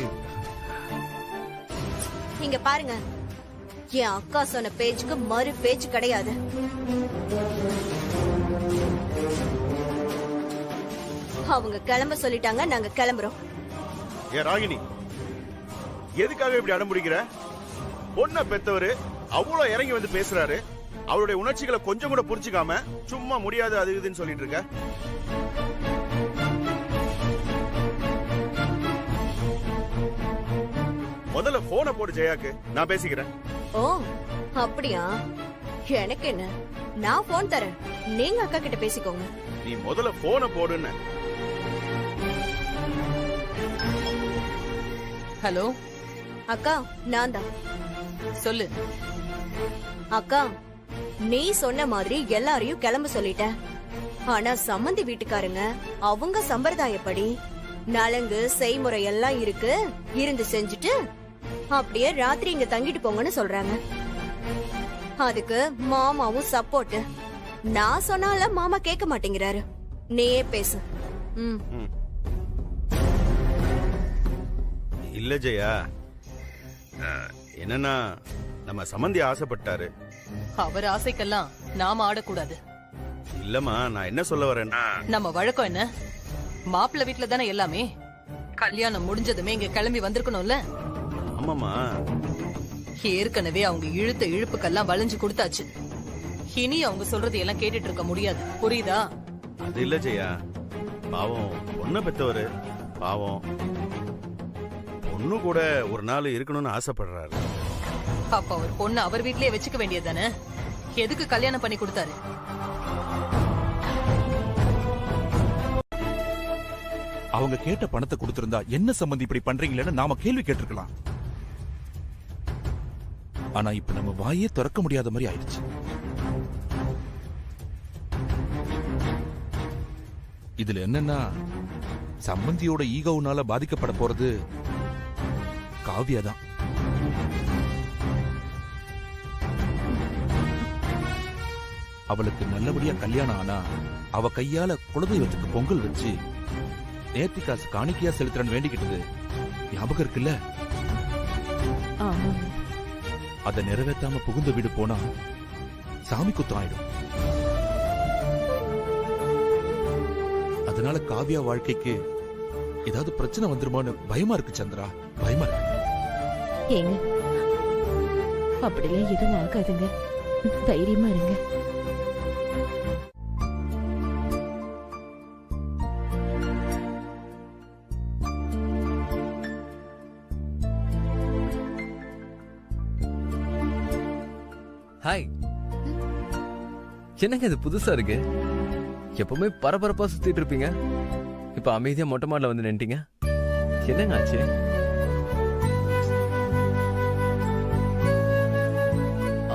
இங்க பாருங்க, என் அக்கா சொன்ன பேச்சுக்கு மறு பேச்சு கிடையாது. அவங்க கிளம்ப சொல்லிட்டாங்க, நாங்க கிளம்புறோம். ஏ ராகினி, எதுக்காக இப்படி அடம்பிடிக்கிற? பொண்ண பெத்தவரு அவ்வளவு இறங்கி வந்து பேசுறாரு, அவருடைய உணர்ச்சிகளை கொஞ்சம் கூட புரிஞ்சுக்காம சும்மா முடியாது அது இதுன்னு சொல்லிட்டு இருக்க. முதல்ல போனை போடு ஜெயாக்கு, நான் பேசிக்கிறேன். ஓ அப்படியா? எனக்கு என்ன, நான் போன் தரேன், நீங்க அக்கா கிட்ட பேசிக்கோங்க. நீ முதல்ல போனை போடுன்னு. ஹலோ அக்கா, நான் தான். சொல்லு. அக்கா, நீ சொன்ன மாதிரி எல்லாரையும் கிளம்ப சொல்லிட்டேன். ஆனா சம்மந்தி வீட்டுக்காரங்க அவங்க சம்பிரதாயப்படி நலங்கு செய்முறை எல்லாம் இருக்கு, இருந்து செஞ்சுட்டு அப்படியே ராத்திரி இங்க தங்கிட்டு போங்கன்னு சொல்றாங்க. அதுக்கு மாமாவும் சப்போர்ட். நான் சொன்னால மாமா கேட்க மாட்டேங்கிறாரு. நீயே பேசு. இல்ல ஜெயா, என்னன்னா நம்ம சம்மந்தி ஆசைப்பட்டாரு. அவர் ஆசைக்கெல்லாம் நாம ஆடக்கூடாது. இல்லம்மா, நான் என்ன சொல்ல வரேன்னா, நம்ம வழக்கம் என்ன, மாப்பிள்ளை வீட்டுல தானே எல்லாமே. கல்யாணம் முடிஞ்சதுமே இங்க கிளம்பி வந்திருக்கணும்ல. ஆமாமா, ஏற்கனவே அவங்க இழுத்த இழுப்புக்கெல்லாம் வளைஞ்சு கொடுத்தாச்சு. இனி அவங்க சொல்றது எல்லாம் கேட்டுட்டு இருக்க முடியாது, புரியுதா? அது இல்ல ஜெயா, பாவம் பொண்ணை பெத்தவரு, பாவம் பொண்ணு கூட ஒரு நாள் இருக்கணும்னு ஆசைப்படுறாரு. அப்ப அவர் பொண்ணு அவர் வீட்லயே வச்சுக்க வேண்டியதானே, எதுக்கு கல்யாணம் பண்ணி கொடுத்தாரு? அவங்க கேட்ட பணத்தை கொடுத்திருந்தா என்ன சம்பந்தி இப்படி பண்றீங்களேன்னு நாம கேள்வி கேட்டிருக்கலாம். ஆனா இப்ப நம்ம வாயே திறக்க முடியாத மாதிரி ஆயிடுச்சு. இதுல என்னன்னா, சம்பந்தியோட ஈகோனால பாதிக்கப்பட போறது காவியா தான். அவளுக்கு நல்லபடியா கல்யாணம் ஆனா அவ கையால குலதெய்வத்துக்கு பொங்கல் வச்சு நேர்த்தி காசு காணிக்கையா செலுத்துறன்னு வேண்டிக்கிட்டது ஞாபகம் இருக்குல்ல? அத நிறைவேற்றாம புகுந்த வீடு போனா சாமி குத்தம் ஆயிடும். அதனால காவியா வாழ்க்கைக்கு ஏதாவது பிரச்சனை வந்துருமான்னு பயமா இருக்கு சந்திரா, பயமா இருக்கு. ஏங்க, அப்படிலாம் எதுவும் ஆகாதுங்க, தைரியமா இருங்க. ஹாய். என்னங்க இது புதுசா இருக்கு? எப்பவுமே பரபரப்பா சுத்திட்டு இருப்பீங்க, இப்ப அமைதியா மொட்டை மாடல வந்து நின்ட்டீங்க. என்னங்க ஆச்சு?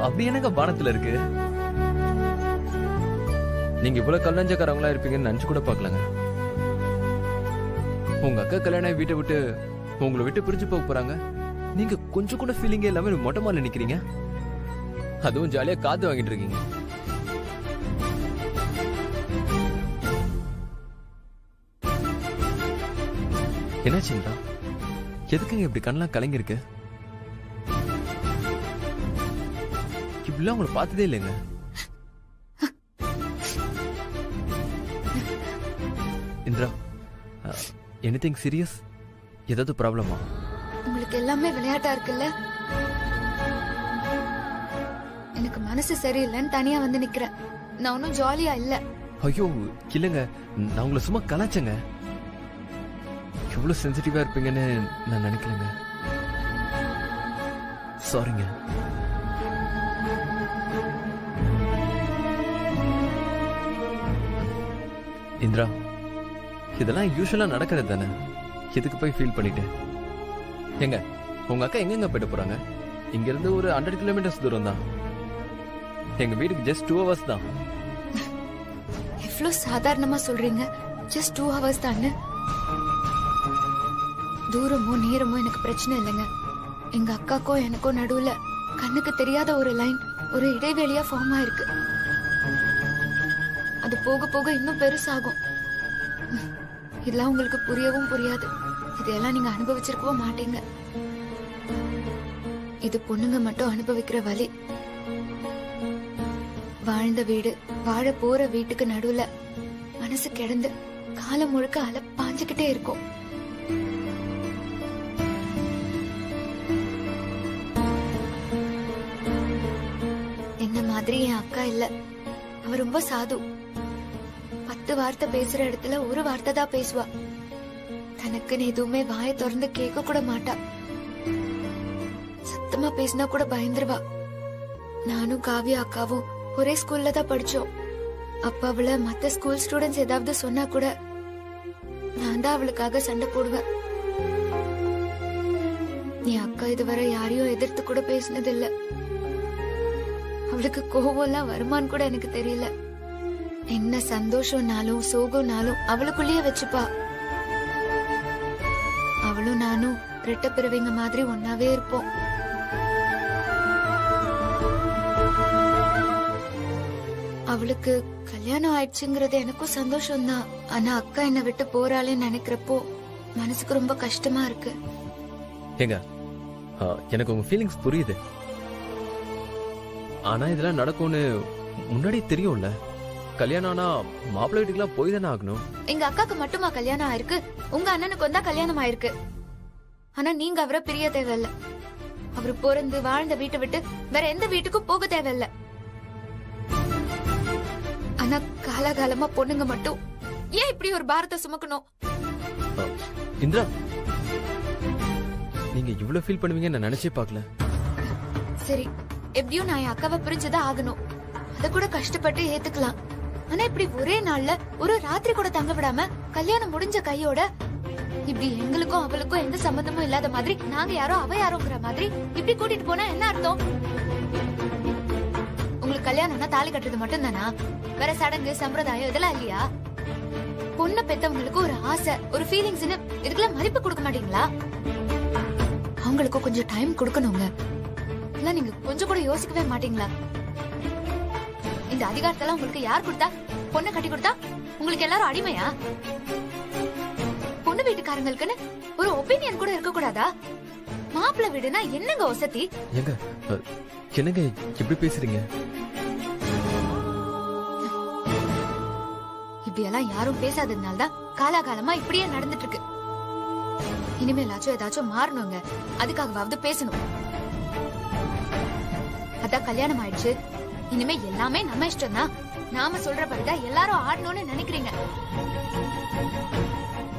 அப்படி என்னங்க பானத்துல இருக்கு? நீங்க இவ்வளவு கல்லஞ்சக்காரங்களா இருப்பீங்கன்னு நினைச்சு கூட பாக்கலங்க. உங்க அக்கா கல்யாணம் வீட்டை விட்டு உங்களை விட்டு பிரிஞ்சு போக போறாங்க, நீங்க கொஞ்சம் கூட ஃபீலிங்கே இல்லாம மொட்டை மாடல நிக்கிறீங்க, அதுவும் ஜாலியா காத்து வாங்கிட்டு இருக்கீங்க. என்னாச்சுங்களா? எதுக்குங்க இப்படி கண்ணெல்லாம் கலங்கிருக்கு? இப்படிலாம் உங்களை பார்த்ததே இல்லைங்க. Indira, anything serious? ஏதாவது ப்ராப்ளமா? உங்களுக்கு எல்லாமே விளையாட்டா இருக்குல்ல? எனக்கு மனசு சரியில்லைன்னு தனியா வந்து நிக்கிறேன். நான் ஒன்னும் ஜாலியா இல்ல. ஐயோ இல்லங்க, நான் உங்களை சும்மா கலாச்சங்க. எவ்வளவு சென்சிட்டிவா இருப்பீங்கன்னு நான் நினைக்கலங்க. சாரிங்க. இந்திரா, இதெல்லாம் யூசுவலா நடக்கிறது தானே, எதுக்கு போய் ஃபீல் பண்ணிட்டு? எங்க உங்க அக்கா எங்கெங்க போயிட்டு போறாங்க? இங்க இருந்து ஒரு 100 கிலோமீட்டர்ஸ் தூரம் தான். எங்க வீட்டுக்கு ஜஸ்ட் 2 hours தான். எவ்வளவு சாதாரணமா சொல்றீங்க, ஜஸ்ட் 2 hours தானே. தூரமோ நேரமோ எனக்கு பிரச்சனை இல்லைங்க. எங்க அக்காக்கோ எனக்கோ நடுவுல கண்ணுக்கு தெரியாத ஒரு லைன், ஒரு இடைவெளியா ஃபார்ம் ஆயிருக்கு. அது போக போக இன்னும் பெருசாகும். இதெல்லாம் உங்களுக்கு புரியவும் புரியாது. இதெல்லாம் நீங்க அனுபவிச்சிருக்கவும் மாட்டீங்க. இது பொண்ணுங்க மட்டும் அனுபவிக்கிற வலி. வாழ்ந்த வீடு, வாழ போற வீட்டுக்கு நடுவுல மனசு கிடந்து காலம் முழுக்க அலை பாஞ்சுக்கிட்டே இருக்கும். என்ன மாதிரி என் அக்கா இல்ல. அவ ரொம்ப சாது. 10 வார்த்தை பேசுற இடத்துல ஒரு வார்த்தை தான் பேசுவா. தனக்குன்னு எதுவுமே வாயை திறந்து கேட்க கூட மாட்டா. சத்தமா பேசினா கூட பயந்துருவா. நானும் காவியா அக்காவும் ஒரே ஸ்கூல்ல தான் படிச்சோம். அப்ப அவளை மத்த ஸ்கூல் ஸ்டூடெண்ட்ஸ் ஏதாவது சொன்னா கூட நான் தான் அவளுக்காக சண்டை போடுவேன். என் அக்கா இதுவரை யாரையும் எதிர்த்து கூட பேசினது இல்ல. அவளுக்கு கோவம் எல்லாம் வருமான்னு கூட எனக்கு தெரியல. என்ன சந்தோஷம்னாலும் சோகம்னாலும் அவளுக்குள்ளேயே வச்சுப்பா. அவளும் நானும் ரெட்ட பிறவிங்க மாதிரி ஒன்னாவே இருப்போம். அவளுக்கு கல்யாணம் ஆயிடுச்சுங்கிறது எனக்கும் சந்தோஷம்தான். ஆனா அக்கா என்னை விட்டு போறாளேன்னு நினைக்கிறப்போ மனசுக்கு ரொம்ப கஷ்டமா இருக்கு. ஏங்க, எனக்கு உங்க ஃபீலிங்ஸ் புரியுது. ஆனா இதெல்லாம் நடக்கும்னு முன்னாடி தெரியும்ல. கல்யாணம் ஆனா மாப்பிள்ளை வீட்டுக்குலாம் போய் தானே ஆகணும். எங்க அக்காக்கு மட்டுமா கல்யாணம் ஆயிருக்கு? உங்க அண்ணனுக்கு வந்தா கல்யாணம் ஆயிருக்கு. ஆனா நீங்க அவரை பிரிய தேவையில்ல. அவரு பிறந்து வாழ்ந்த வீட்டை விட்டு வேற எந்த வீட்டுக்கும் போக தேவையில்ல. ஆனா காலகாலமா பொண்ணுங்க மட்டும் ஏன் இப்படி ஒரு பாரத்தை சுமக்கணும்? இந்திரா, நீங்க இவ்வளவு ஃபீல் பண்ணுவீங்க நான் நினைச்சே பார்க்கல. சரி, எப்படியும் நான் என் அக்காவை பிரிஞ்சுதான் ஆகணும். அத கூட கஷ்டப்பட்டு ஏத்துக்கலாம். ஆனா இப்படி ஒரே நாள்ல ஒரு ராத்திரி கூட தங்க விடாம கல்யாணம் முடிஞ்ச கையோட இப்படி எங்களுக்கும் அவளுக்கும் எந்த சம்பந்தமும் இல்லாத மாதிரி, நாங்க யாரோ அவ யாரோங்கிற மாதிரி இப்படி கூட்டிட்டு போனா என்ன அர்த்தம்? உங்களுக்கு கல்யாணம்னா தாலி கட்டுறது மட்டும் தானா? வேற சடங்கு சம்பிரதாயம் இதெல்லாம் இல்லையா? பொண்ணு பெத்தவங்களுக்கு ஒரு ஆசை, ஒரு ஃபீலிங்ஸ்னு இதுக்கெல்லாம் மதிப்பு கொடுக்க மாட்டீங்களா? அவங்களுக்கு கொஞ்சம் டைம் கொடுக்கணுங்க. இல்ல நீங்க கொஞ்சம் கூட யோசிக்கவே மாட்டீங்களா? இந்த அதிகாரத்தெல்லாம் உங்களுக்கு யார் கொடுத்தா? பொண்ணு கட்டி கொடுத்தா உங்களுக்கு எல்லாரும் அடிமையா? பொண்ணு வீட்டுக்காரங்களுக்குன்னு ஒரு ஒப்பீனியன் கூட இருக்க கூடாதா? மாப்பிள்ளை வீடுனா என்னங்க வசதி? ஏங்க, என்னங்க எப்படி பேசுறீங்க? இப்படி எல்லாம் யாரும் பேசாததுனாலதான் காலாகாலமா இப்படியே நடந்துட்டு இருக்கு. இனிமேலாச்சும் ஏதாச்சும் மாறணுங்க. அதுக்காகவாவது பேசணும். அதான் கல்யாணம் ஆயிடுச்சு, இனிமே எல்லாமே நம்ம இஷ்டம் தான். நாம சொல்றபடிதான் எல்லாரும் ஆடணும்னு நினைக்கிறீங்க.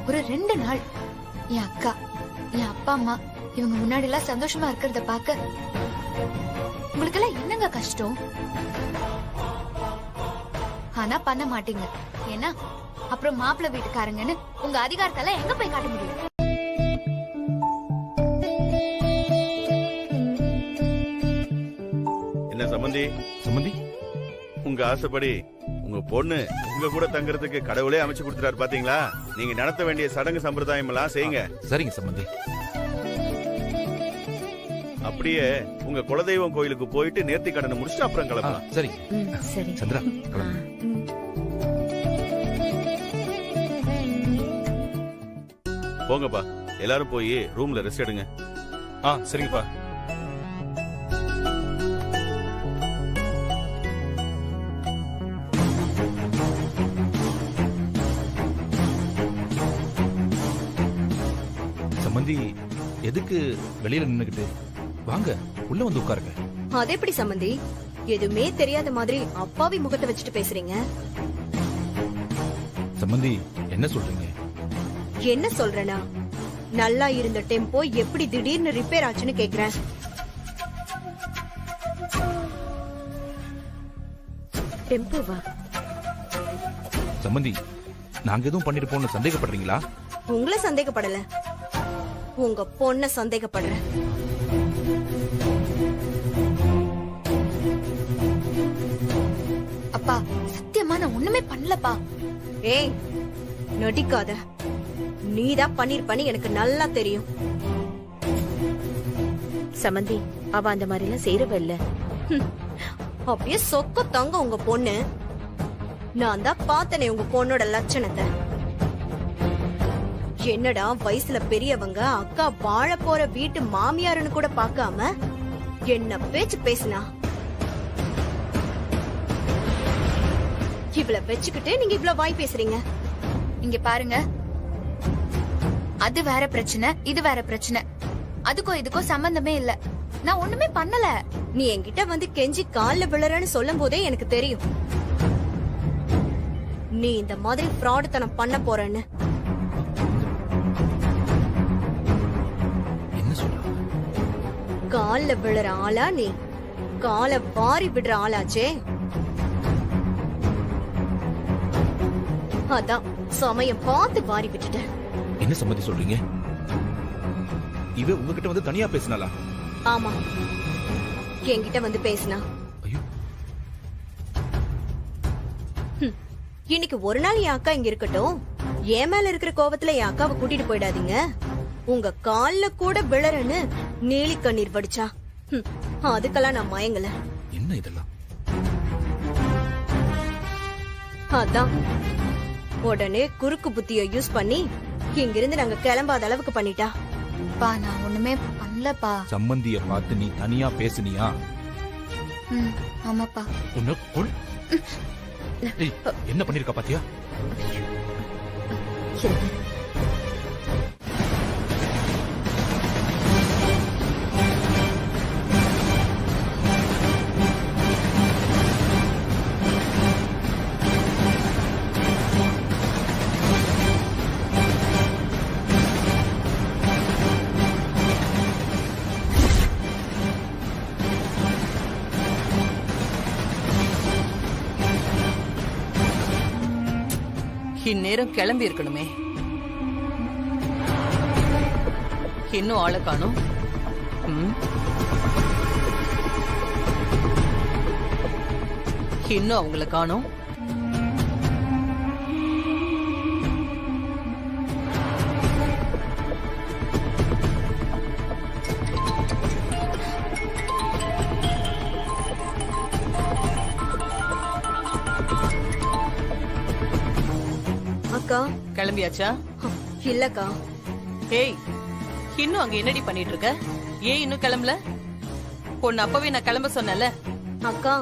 ஒரு 2 நாள் என் அக்கா, என் அப்பா அம்மா இவங்க முன்னாடி எல்லாம் சந்தோஷமா இருக்கிறத பாக்க உங்களுக்கெல்லாம் என்னங்க கஷ்டம்? ஆனா பண்ண மாட்டீங்க. ஏன்னா அப்புறம் மாப்பிள்ளை வீட்டுக்காரங்கன்னு உங்க அதிகாரத்தெல்லாம் எங்க போய் காட்ட முடியும்? என்ன சம்பந்தி? சம்பந்தி, உங்க ஆசைப்படி உங்க பொண்ணு உங்க கூட தங்கறதுக்கு கடவுளே அமைச்சு கொடுத்துறாரு பாத்தீங்களா? நீங்க நடத்த வேண்டிய சடங்கு சம்பிரதாயம் எல்லாம் செய்யுங்க. சரிங்க சம்பந்தி. அப்படியே உங்க குலதெய்வம் கோயிலுக்கு போயிட்டு நேர்த்தி கடனை முடிச்சுட்டு அப்புறம் கிளம்பலாம். சரி சரி சந்திரா, கிளம்பு. போங்கப்பா, எல்லாரும் போய் ரூம்ல ரெஸ்ட் எடுங்க. சரிங்கப்பா. சம்பந்தி, எதுக்கு வெளியில நின்னுகிட்டு? வாங்க உள்ள வந்து உட்காருங்க. அது எப்படி சம்பந்தி? எதுவுமே தெரியாத மாதிரி அப்பாவி முகத்தை வச்சுட்டு பேசுறீங்க. சம்பந்தி, என்ன சொல்றீங்க? என்ன சொல்றேனா, நல்லா இருந்த டெம்போ எப்படி திடீர்னு ரிப்பேர் ஆச்சுன்னு கேக்குறேன். டெம்போவா? சம்பந்தி, நாங்க எதுவும் பண்ணிட்டு போன சந்தேகப்படுறீங்களா? உங்களை சந்தேகப்படல, உங்க பொண்ண சந்தேகப்படுறேன். அப்பா சத்தியமா நான் ஒண்ணுமே பண்ணலப்பா. ஏய் நடிக்காத, நீதான் பண்ணிருப்பன்னு எனக்கு நல்லா தெரியும். சமந்தி, அவ அந்த மாதிரி எல்லாம் செய்யறவ இல்ல. அப்படியே சொக்க தங்க உங்க பொண்ணு. நான் தான் பார்த்தனே உங்க பொண்ணோட லட்சணத்தை. என்னடா வயசுல பெரியவங்க அக்கா வாழ போற வீட்டு மாமியாருன்னு கூட பார்க்காம என்ன பேச்சு பேசினா? இவ்வளவு வச்சுக்கிட்டு நீங்க இவ்வளவு வாய் பேசுறீங்க. இங்க பாருங்க, அது வேற பிரச்சனை, இது வேற பிரச்சனை. அதுக்கும் இதுக்கும் சம்பந்தமே இல்ல. நான் ஒண்ணுமே பண்ணல. நீ என்கிட்ட வந்து கெஞ்சி கால்ல விழறன்னு சொல்லும் போதே எனக்கு தெரியும் நீ இந்த மாதிரி ஃப்ராடுத்தனம் பண்ண போறன்னு. கால்ல விழற ஆளா நீ? கால வாரி விடுற ஆளாச்சே. அதான் சமயம் பார்த்து வாரி விட்டுட்ட. என்ன சம்பந்தி சொல்றீங்க? இவ உங்ககிட்ட வந்து தனியா பேசினாளா? ஆமா, என்கிட்ட வந்து பேசினா. இன்னைக்கு ஒரு நாள் என் அக்கா இங்க இருக்கட்டும், என் மேல இருக்கிற கோவத்துல என் அக்காவை கூட்டிட்டு போயிடாதீங்க. உங்க கால்ல கூட விழறன்னு நீலி கண்ணீர் வடிச்சா அதுக்கெல்லாம் நான் மயங்கல. என்ன இதெல்லாம்? அதான் உடனே குறுக்கு புத்திய யூஸ் பண்ணி இங்கிருந்து நாங்க கிளம்பாத அளவுக்கு பண்ணிட்டா. பா நான் ஒண்ணுமே பண்ணலப்பா. சம்பந்திய பார்த்து நீ தனியா பேசுனியா? ஆமாப்பா. உன்னை கொல். என்ன பண்ணிருக்கா பாத்தியா? இந்நேரம் கிளம்பி இருக்கணுமே. இன்னும் ஆளை காணோம். இன்னும் அவங்கள காணோம். அக்கா கிளம்பியாச்சா? இல்லக்கா. ஏய், இன்னும் அங்க என்னடி பண்ணிட்டு இருக்க? ஏன் இன்னும் கிளம்பல? பொண்ணு அப்பவே நான் கிளம்ப சொன்னல. அக்கா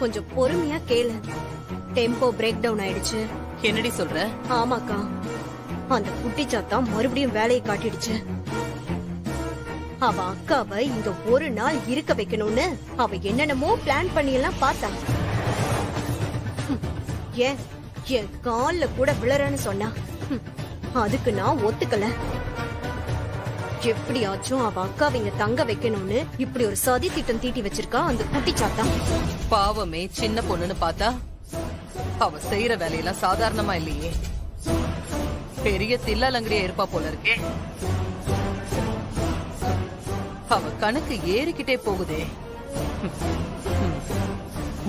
கொஞ்சம் பொறுமையா கேளு. டெம்போ பிரேக் டவுன் ஆயிடுச்சு. என்னடி சொல்ற? ஆமாக்கா, அந்த குட்டி சாத்தா மறுபடியும் வேலையை காட்டிடுச்சு. அவ அக்காவை இங்க ஒரு நாள் இருக்க வைக்கணும்னு அவ என்னென்னமோ பிளான் பண்ணி எல்லாம் பார்த்தா. ஏன் என் கால்ல கூட விழறன்னு சொன்னா அதுக்கு நான் ஒத்துக்கல. எப்படியாச்சும் அவ அக்காவிங்க தங்க வைக்கணும்னு இப்படி ஒரு சதி திட்டம் தீட்டி வச்சிருக்கா அந்த குட்டிச்சாத்தா. பாவமே சின்ன பொண்ணுன்னு பார்த்தா அவ செய்யற வேலையெல்லாம் சாதாரணமா இல்லையே. பெரிய தில்லாலங்கடியா இருப்பா போல இருக்கே. அவ கணக்கு ஏறிக்கிட்டே போகுதே.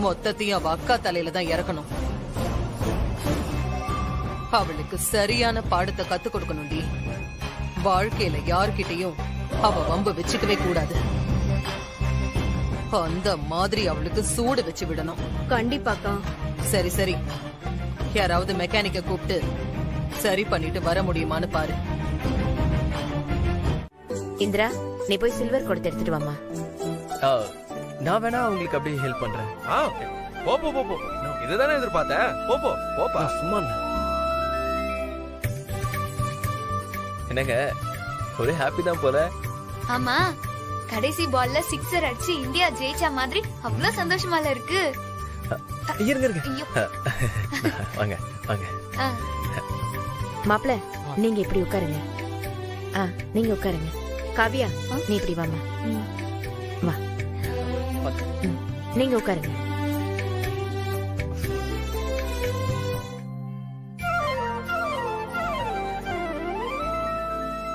மொத்தத்தையும் அவ அக்கா தலையில தான் இறக்கணும். அவளுக்கு சரியான பாடத்தை கத்து கொடுக்கணும்டி. வாழ்க்கையில யார்கிட்டயும் அவ வம்பு வச்சுக்கவே கூடாது. அந்த மாதிரி அவளுக்கு சூடு வச்சு விடணும். கண்டிப்பாக்கா. சரி சரி, யாராவது மெக்கானிக்க கூப்பிட்டு சரி பண்ணிட்டு வர முடியுமான்னு பாரு. இந்திரா, நீ போய் சில்வர் கொடுத்து எடுத்துட்டு வாமா. நான் வேணா உங்களுக்கு அப்படியே ஹெல்ப் பண்றேன். போ போ போ போ. இதுதானே எதிர்பார்த்தேன். போ போ போப்பா. சும்மா என்னங்க, ஒரே ஹாப்பி தான் போல. ஆமா, கடைசி பால்ல சிக்ஸர் அடிச்சு இந்தியா ஜெயிச்ச மாதிரி அவ்வளவு சந்தோஷமால இருக்கு. இருங்க இருங்க, வாங்க வாங்க. மாப்பிள, நீங்க இப்படி உட்காருங்க. நீங்க உட்காருங்க. காவியா, நீ இப்படி வாமா. வா, நீங்க உட்காருங்க.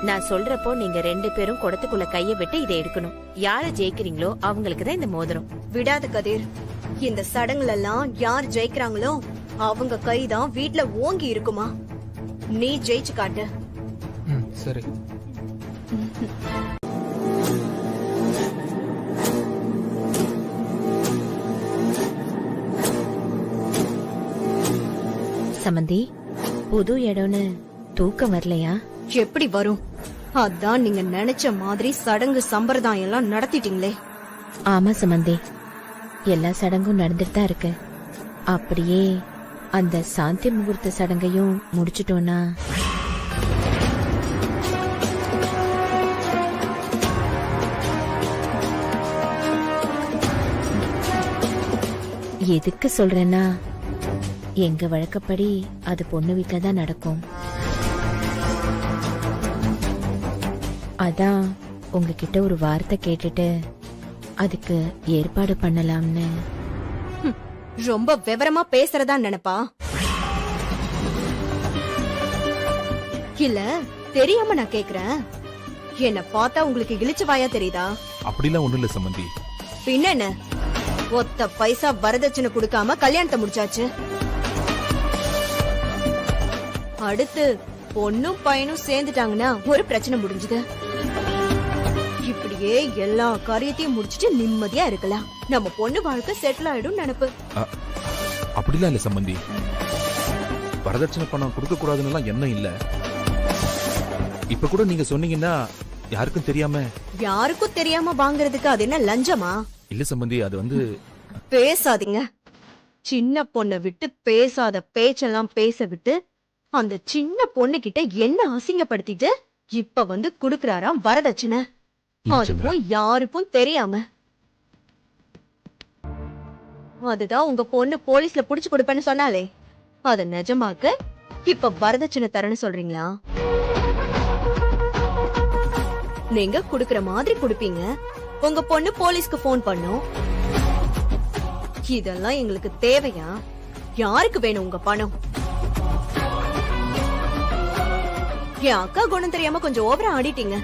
நான் சொல்றப்போ நீங்க 2 பேரும் குடத்துக்குள்ள கைய விட்டு இதை எடுக்கணும். யார ஜெயிக்கிறீங்களோ அவங்களுக்கு தான் இந்த மோதிரம். விடாது கதிர். இந்த சடங்குல எல்லாம் யார் ஜெயிக்கிறாங்களோ அவங்க கைதான் வீட்ல ஓங்கி இருக்குமா. நீ ஜெயிச்சு காட்டு. சரி. சமந்தி, புது இடம்னு தூக்கம் வரலையா? எப்படி வரும்? அதான் நீங்க நினைச்ச மாதிரி சடங்கு சம்பிரதாயம் எல்லாம் நடத்திட்டீங்களே. ஆமா சமந்தி, எல்லா சடங்கும் நடந்துட்டு தான் இருக்கு. அப்படியே அந்த சாந்தி முகூர்த்த சடங்கையும் முடிச்சிட்டோம்னா எதுக்கு சொல்றேன்னா, எங்க வழக்கப்படி அது பொண்ணு வீட்டுல தான் நடக்கும். அதான் உங்ககிட்ட ஒரு வார்த்தை கேட்டுட்டு அதுக்கு ஏற்பாடு பண்ணலாம்னு. ரொம்ப விவரமா பேசுறதா நினைப்பா? இல்ல தெரியாம நான் கேக்குறேன். என்ன பார்த்தா உங்களுக்கு இழிச்சு வாயா தெரியுதா? அப்படிலாம் ஒண்ணும் இல்ல சம்பந்தி. பின்ன என்ன, ஒத்த பைசா வரதட்சணை கொடுக்காம கல்யாணத்தை முடிச்சாச்சு. அடுத்து பொண்ணும் பையனும் சேர்ந்துட்டாங்கன்னா ஒரு பிரச்சனை முடிஞ்சது. இப்படியே எல்லா காரியத்தையும் முடிச்சிட்டு நிம்மதியா இருக்கலாம். நம்ம பொண்ணு வாழ்க்கை செட்டில் ஆயிடும் நினைப்பு. அப்படிலாம் இல்ல சம்பந்தி. வரதட்சணை பணம் கொடுக்க கூடாதுன்னு எண்ணம் இல்ல. இப்ப கூட நீங்க சொன்னீங்கன்னா யாருக்கும் தெரியாம. யாருக்கும் தெரியாம வாங்குறதுக்கு அது என்ன லஞ்சமா? இல்ல சம்பந்தி, அது வந்து. பேசாதீங்க. சின்ன பொண்ணை விட்டு பேசாத பேச்செல்லாம் பேச விட்டு அந்த சின்ன பொண்ணு கிட்ட என்ன அசிங்கப்படுத்திட்டு இப்ப வந்து குடுக்கறாராம் வரதட்சணை. அதுவும் யாருக்கும் தெரியாம. அதுதான் உங்க பொண்ணு போலீஸ்ல புடிச்சு கொடுப்பேன்னு சொன்னாலே, அத நிஜமாக்க இப்ப வரதட்சணை தரேன்னு சொல்றீங்களா? நீங்க குடுக்கற மாதிரி குடுப்பீங்க. உங்க பொண்ணு போலீஸ்க்கு போன் பண்ணும். இதெல்லாம் எங்களுக்கு தேவையா? யாருக்கு வேணும் உங்க பணம்? என் அக்கா குணம் தெரியாம கொஞ்சம் ஓவரா ஆடிட்டீங்க.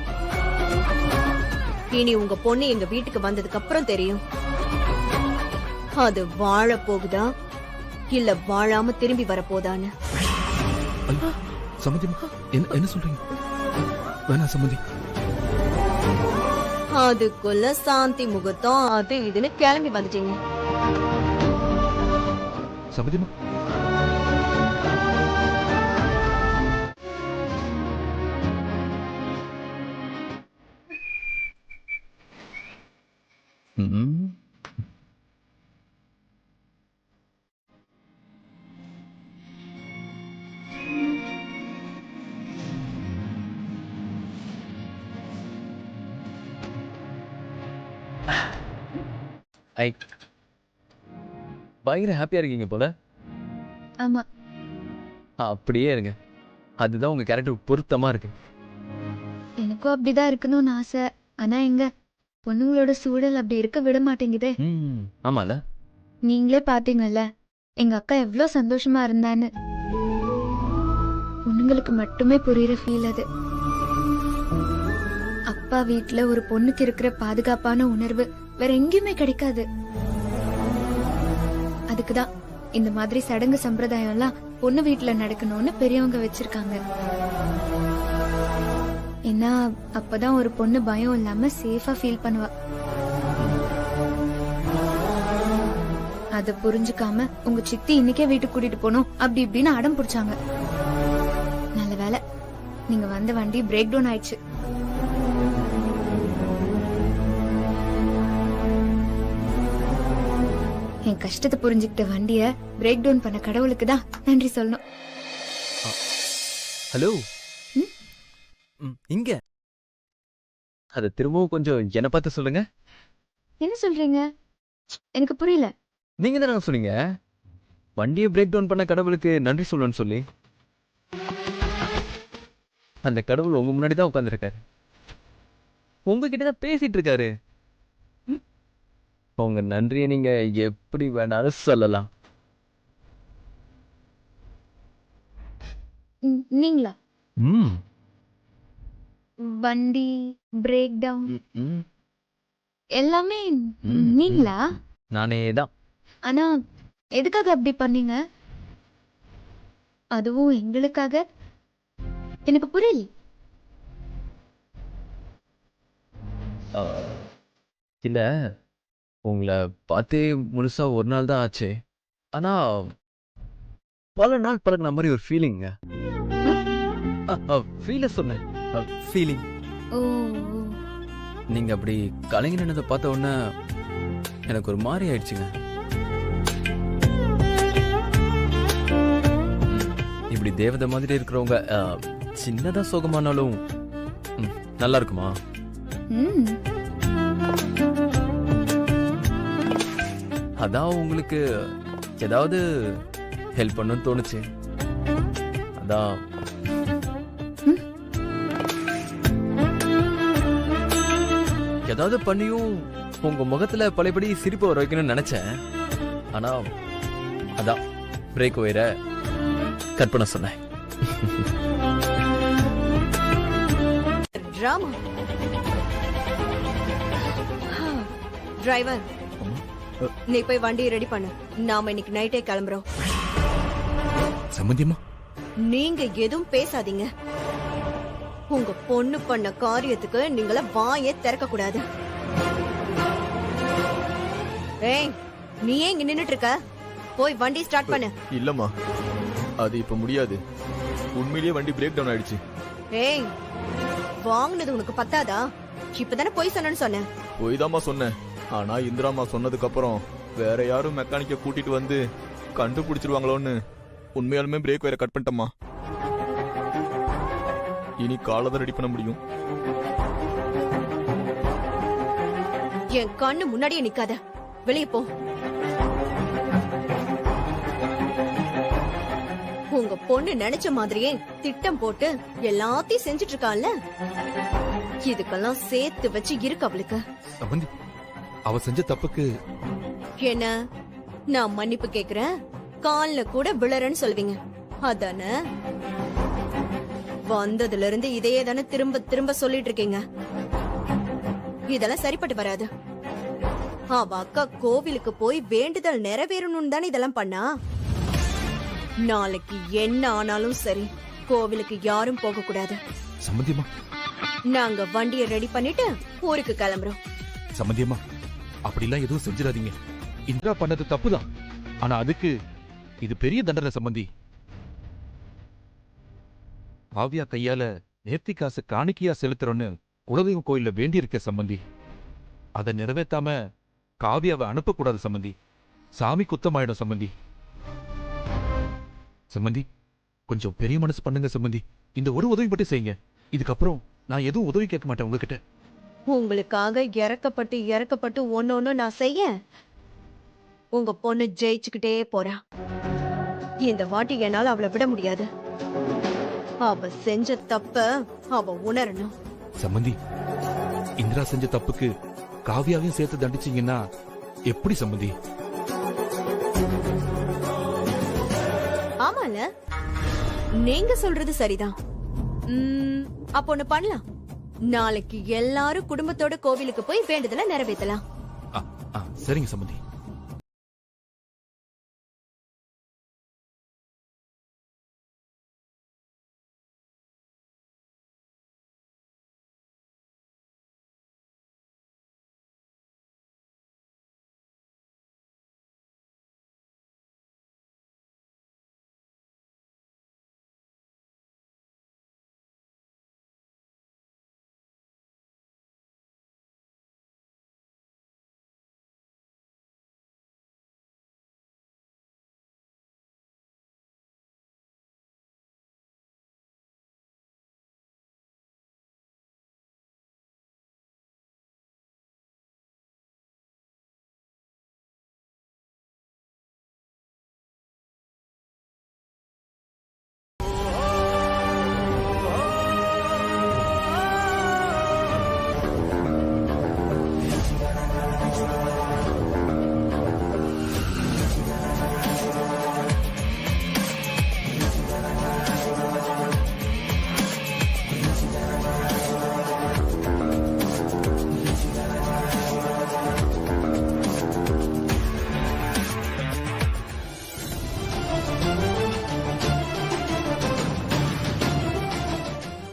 இனி உங்க பொண்ணு எங்க வீட்டுக்கு வந்ததுக்கு அப்புறம் தெரியும் அது வாழ போகுதா இல்ல வாழாம திரும்பி வரப்போதான்னு. சம்மதி, என்ன சொல்றீங்க? வேணாம் சம்மதி. அதுக்குள்ள சாந்தி முகூர்த்தம் அது இதுன்னு கிளம்பி வந்துட்டீங்க. சம்மதிமா. பயங்கர ஹாப்பியா இருக்கீங்க போல. ஆமா, அப்படியே இருங்க. அதுதான் உங்க கேரக்டர் பொருத்தமா இருக்கு. எனக்கு எனக்கும் அப்படிதான் இருக்கணும்னு ஆசை. ஆனா எங்க பொண்ணுங்களோட சூழல் அப்படி இருக்க விட மாட்டேங்குதே. ஆமால, நீங்களே பாத்தீங்கல்ல எங்க அக்கா எவ்வளோ சந்தோஷமா இருந்தான்னு. பொண்ணுங்களுக்கு மட்டுமே புரியுற ஃபீல் அது. அப்பா வீட்டுல ஒரு பொண்ணுக்கு இருக்கிற பாதுகாப்பான உணர்வு வேற எங்கேயுமே கிடைக்காது. அதுக்குதான் இந்த மாதிரி சடங்கு சம்பிரதாயம் எல்லாம் பொண்ணு வீட்டுல நடக்கணும்னு பெரியவங்க வச்சிருக்காங்க. ஏன்னா அப்பதான் ஒரு பொண்ணு பயம் இல்லாம சேஃபா ஃபீல் பண்ணுவா. அத புரிஞ்சுக்காம உங்க சித்தி இன்னைக்கே வீட்டுக்கு கூட்டிட்டு போனோம் அப்படி இப்படின்னு அடம் பிடிச்சாங்க. நல்ல வேலை நீங்க வந்த வண்டி பிரேக் டவுன் ஆயிடுச்சு. என் கஷ்டத்தை புரிஞ்சுக்கிட்ட வண்டிய பிரேக் டவுன் பண்ண கடவுளுக்கு தான் நன்றி சொல்லணும். ஹலோ, இங்க அத திரும்பவும் கொஞ்சம் என்ன பார்த்து சொல்லுங்க. என்ன சொல்றீங்க? எனக்கு புரியல. நீங்க தானே சொன்னீங்க வண்டியை பிரேக் டவுன் பண்ண கடவுளுக்கு நன்றி சொல்லணும்னு சொல்லி. அந்த கடவுள் உங்க முன்னாடி தான் உட்காந்துருக்காரு, உங்ககிட்ட தான் பேசிட்டு இருக்காரு. உங்க நன்றியை நீங்க எப்படி வேணாலும் சொல்லலாம். நீங்களா? வண்டி பிரேக் டவுன் எல்லாமே நீங்களா? நானே தான். ஆனா எதுக்காக அப்படி பண்ணீங்க? அதுவும் எங்களுக்காக? எனக்கு புரியல. இல்ல, உங்களை பார்த்தே முழுசா ஒரு நாள் தான் ஆச்சு. ஆனா பல நாள் பழகின மாதிரி ஒரு ஃபீலிங்க. ஃபீல சொன்னேன், ஃபீலிங். ஓ, நீங்க அப்படி கலைஞர் நினைத்த பார்த்த உடனே எனக்கு ஒரு மாதிரி ஆயிடுச்சுங்க. இப்படி தேவதை மாதிரி இருக்கிறவங்க சின்னதா சோகமானாலும் நல்லா இருக்குமா? அதான் உங்களுக்கு ஏதாவது ஹெல்ப் பண்ணணும்னு தோணுச்சு. அதான் ஏதாவது பண்ணியும் உங்க முகத்துல பழையபடி சிரிப்பு வர வைக்கணும்னு நினைச்சேன். ஆனா அதான் பிரேக் ஒயரை கட் பண்ண சொன்னேன். டிரைவர், நீ போய் வண்டியை ரெடி பண்ணு. நாம இன்னைக்கு நைட்டே கிளம்புறோம். சம்பந்தியம்மா, நீங்க எதுவும் பேசாதீங்க. உங்க பொண்ணு பண்ண காரியத்துக்கு நீங்கள வாயே திறக்க கூடாது. ஏய், நீ ஏன் இங்க நின்னுட்டு இருக்க? போய் வண்டி ஸ்டார்ட் பண்ணு. இல்லம்மா, அது இப்ப முடியாது. உண்மையிலேயே வண்டி பிரேக் டவுன் ஆயிடுச்சு. ஏய், வாங்குனது உனக்கு பத்தாதா? இப்பதானே போய் சொன்னேன்னு சொன்னேன். போய் தாம்மா சொன்னேன். ஆனா இந்திராமா சொன்னதுக்கு அப்புறம் வேற யாரும் மெக்கானிக்க கூட்டிட்டு வந்து கண்டுபிடிச்சிருவாங்களோன்னு உண்மையாலுமே பிரேக் வேற கட் பண்ணிட்டம்மா. இனி காலை தான் ரெடி பண்ண முடியும். என் கண்ணு முன்னாடியே நிக்காத, வெளியே போ. உங்க பொண்ணு நினைச்ச மாதிரியே திட்டம் போட்டு எல்லாத்தையும் செஞ்சுட்டு இருக்கான்ல, இதுக்கெல்லாம் சேர்த்து வச்சு இருக்கு அவளுக்கு. சம்பந்தி, அவ செஞ்ச தப்புக்கு என்ன நான் மன்னிப்பு கேக்குறேன், கால்ல கூட விழறன்னு சொல்வீங்க அதானே? வந்ததுல இருந்து இதையே தானே திரும்ப திரும்ப சொல்லிட்டு இருக்கீங்க. இதெல்லாம் சரிப்பட்டு வராது. அவ அக்கா கோவிலுக்கு போய் வேண்டுதல் நிறைவேறணும்னு தானே இதெல்லாம் பண்ணா. நாளைக்கு என்ன ஆனாலும் சரி, கோவிலுக்கு யாரும் போக கூடாது. சம்பந்தியம்மா, நாங்க வண்டியை ரெடி பண்ணிட்டு ஊருக்கு கிளம்புறோம். சம்பந்தியம்மா, அப்படிலாம் எதுவும் செஞ்சிடாதீங்க. இந்திரா பண்ணது தப்புதான், ஆனா அதுக்கு இது பெரிய தண்டனை. சம்பந்தி, காவியா கையால நேர்த்தி காசு காணிக்கையா செலுத்துறோன்னு குலதெய்வம் கோயில்ல வேண்டி இருக்க சம்பந்தி. அதை நிறைவேற்றாம காவியாவை அனுப்பக்கூடாது சம்பந்தி. சாமி குத்தமாயிடும் சம்பந்தி. சம்பந்தி, கொஞ்சம் பெரிய மனசு பண்ணுங்க சம்பந்தி. இந்த ஒரு உதவி மட்டும் செய்யுங்க. இதுக்கப்புறம் நான் எதுவும் உதவி கேட்க மாட்டேன் உங்ககிட்ட. உங்களுக்காக இறக்கப்பட்டு இறக்கப்பட்டு ஒன்னொன்னு நான் செய்ய உங்க பொண்ணு ஜெயிச்சுக்கிட்டே போறா. இந்த வாட்டி என்னால அவளை விட முடியாது. அவ செஞ்ச தப்ப அவ உணரணும். சம்பந்தி, இந்திரா செஞ்ச தப்புக்கு காவியாவையும் சேர்த்து தண்டிச்சீங்கன்னா எப்படி சம்பந்தி? ஆமால, நீங்க சொல்றது சரிதான். அப்ப ஒண்ணு பண்ணலாம். நாளைக்கு எல்லாரும் குடும்பத்தோட கோவிலுக்கு போய் வேண்டுதலை நிறைவேற்றலாம். சரிங்க சம்பந்தி.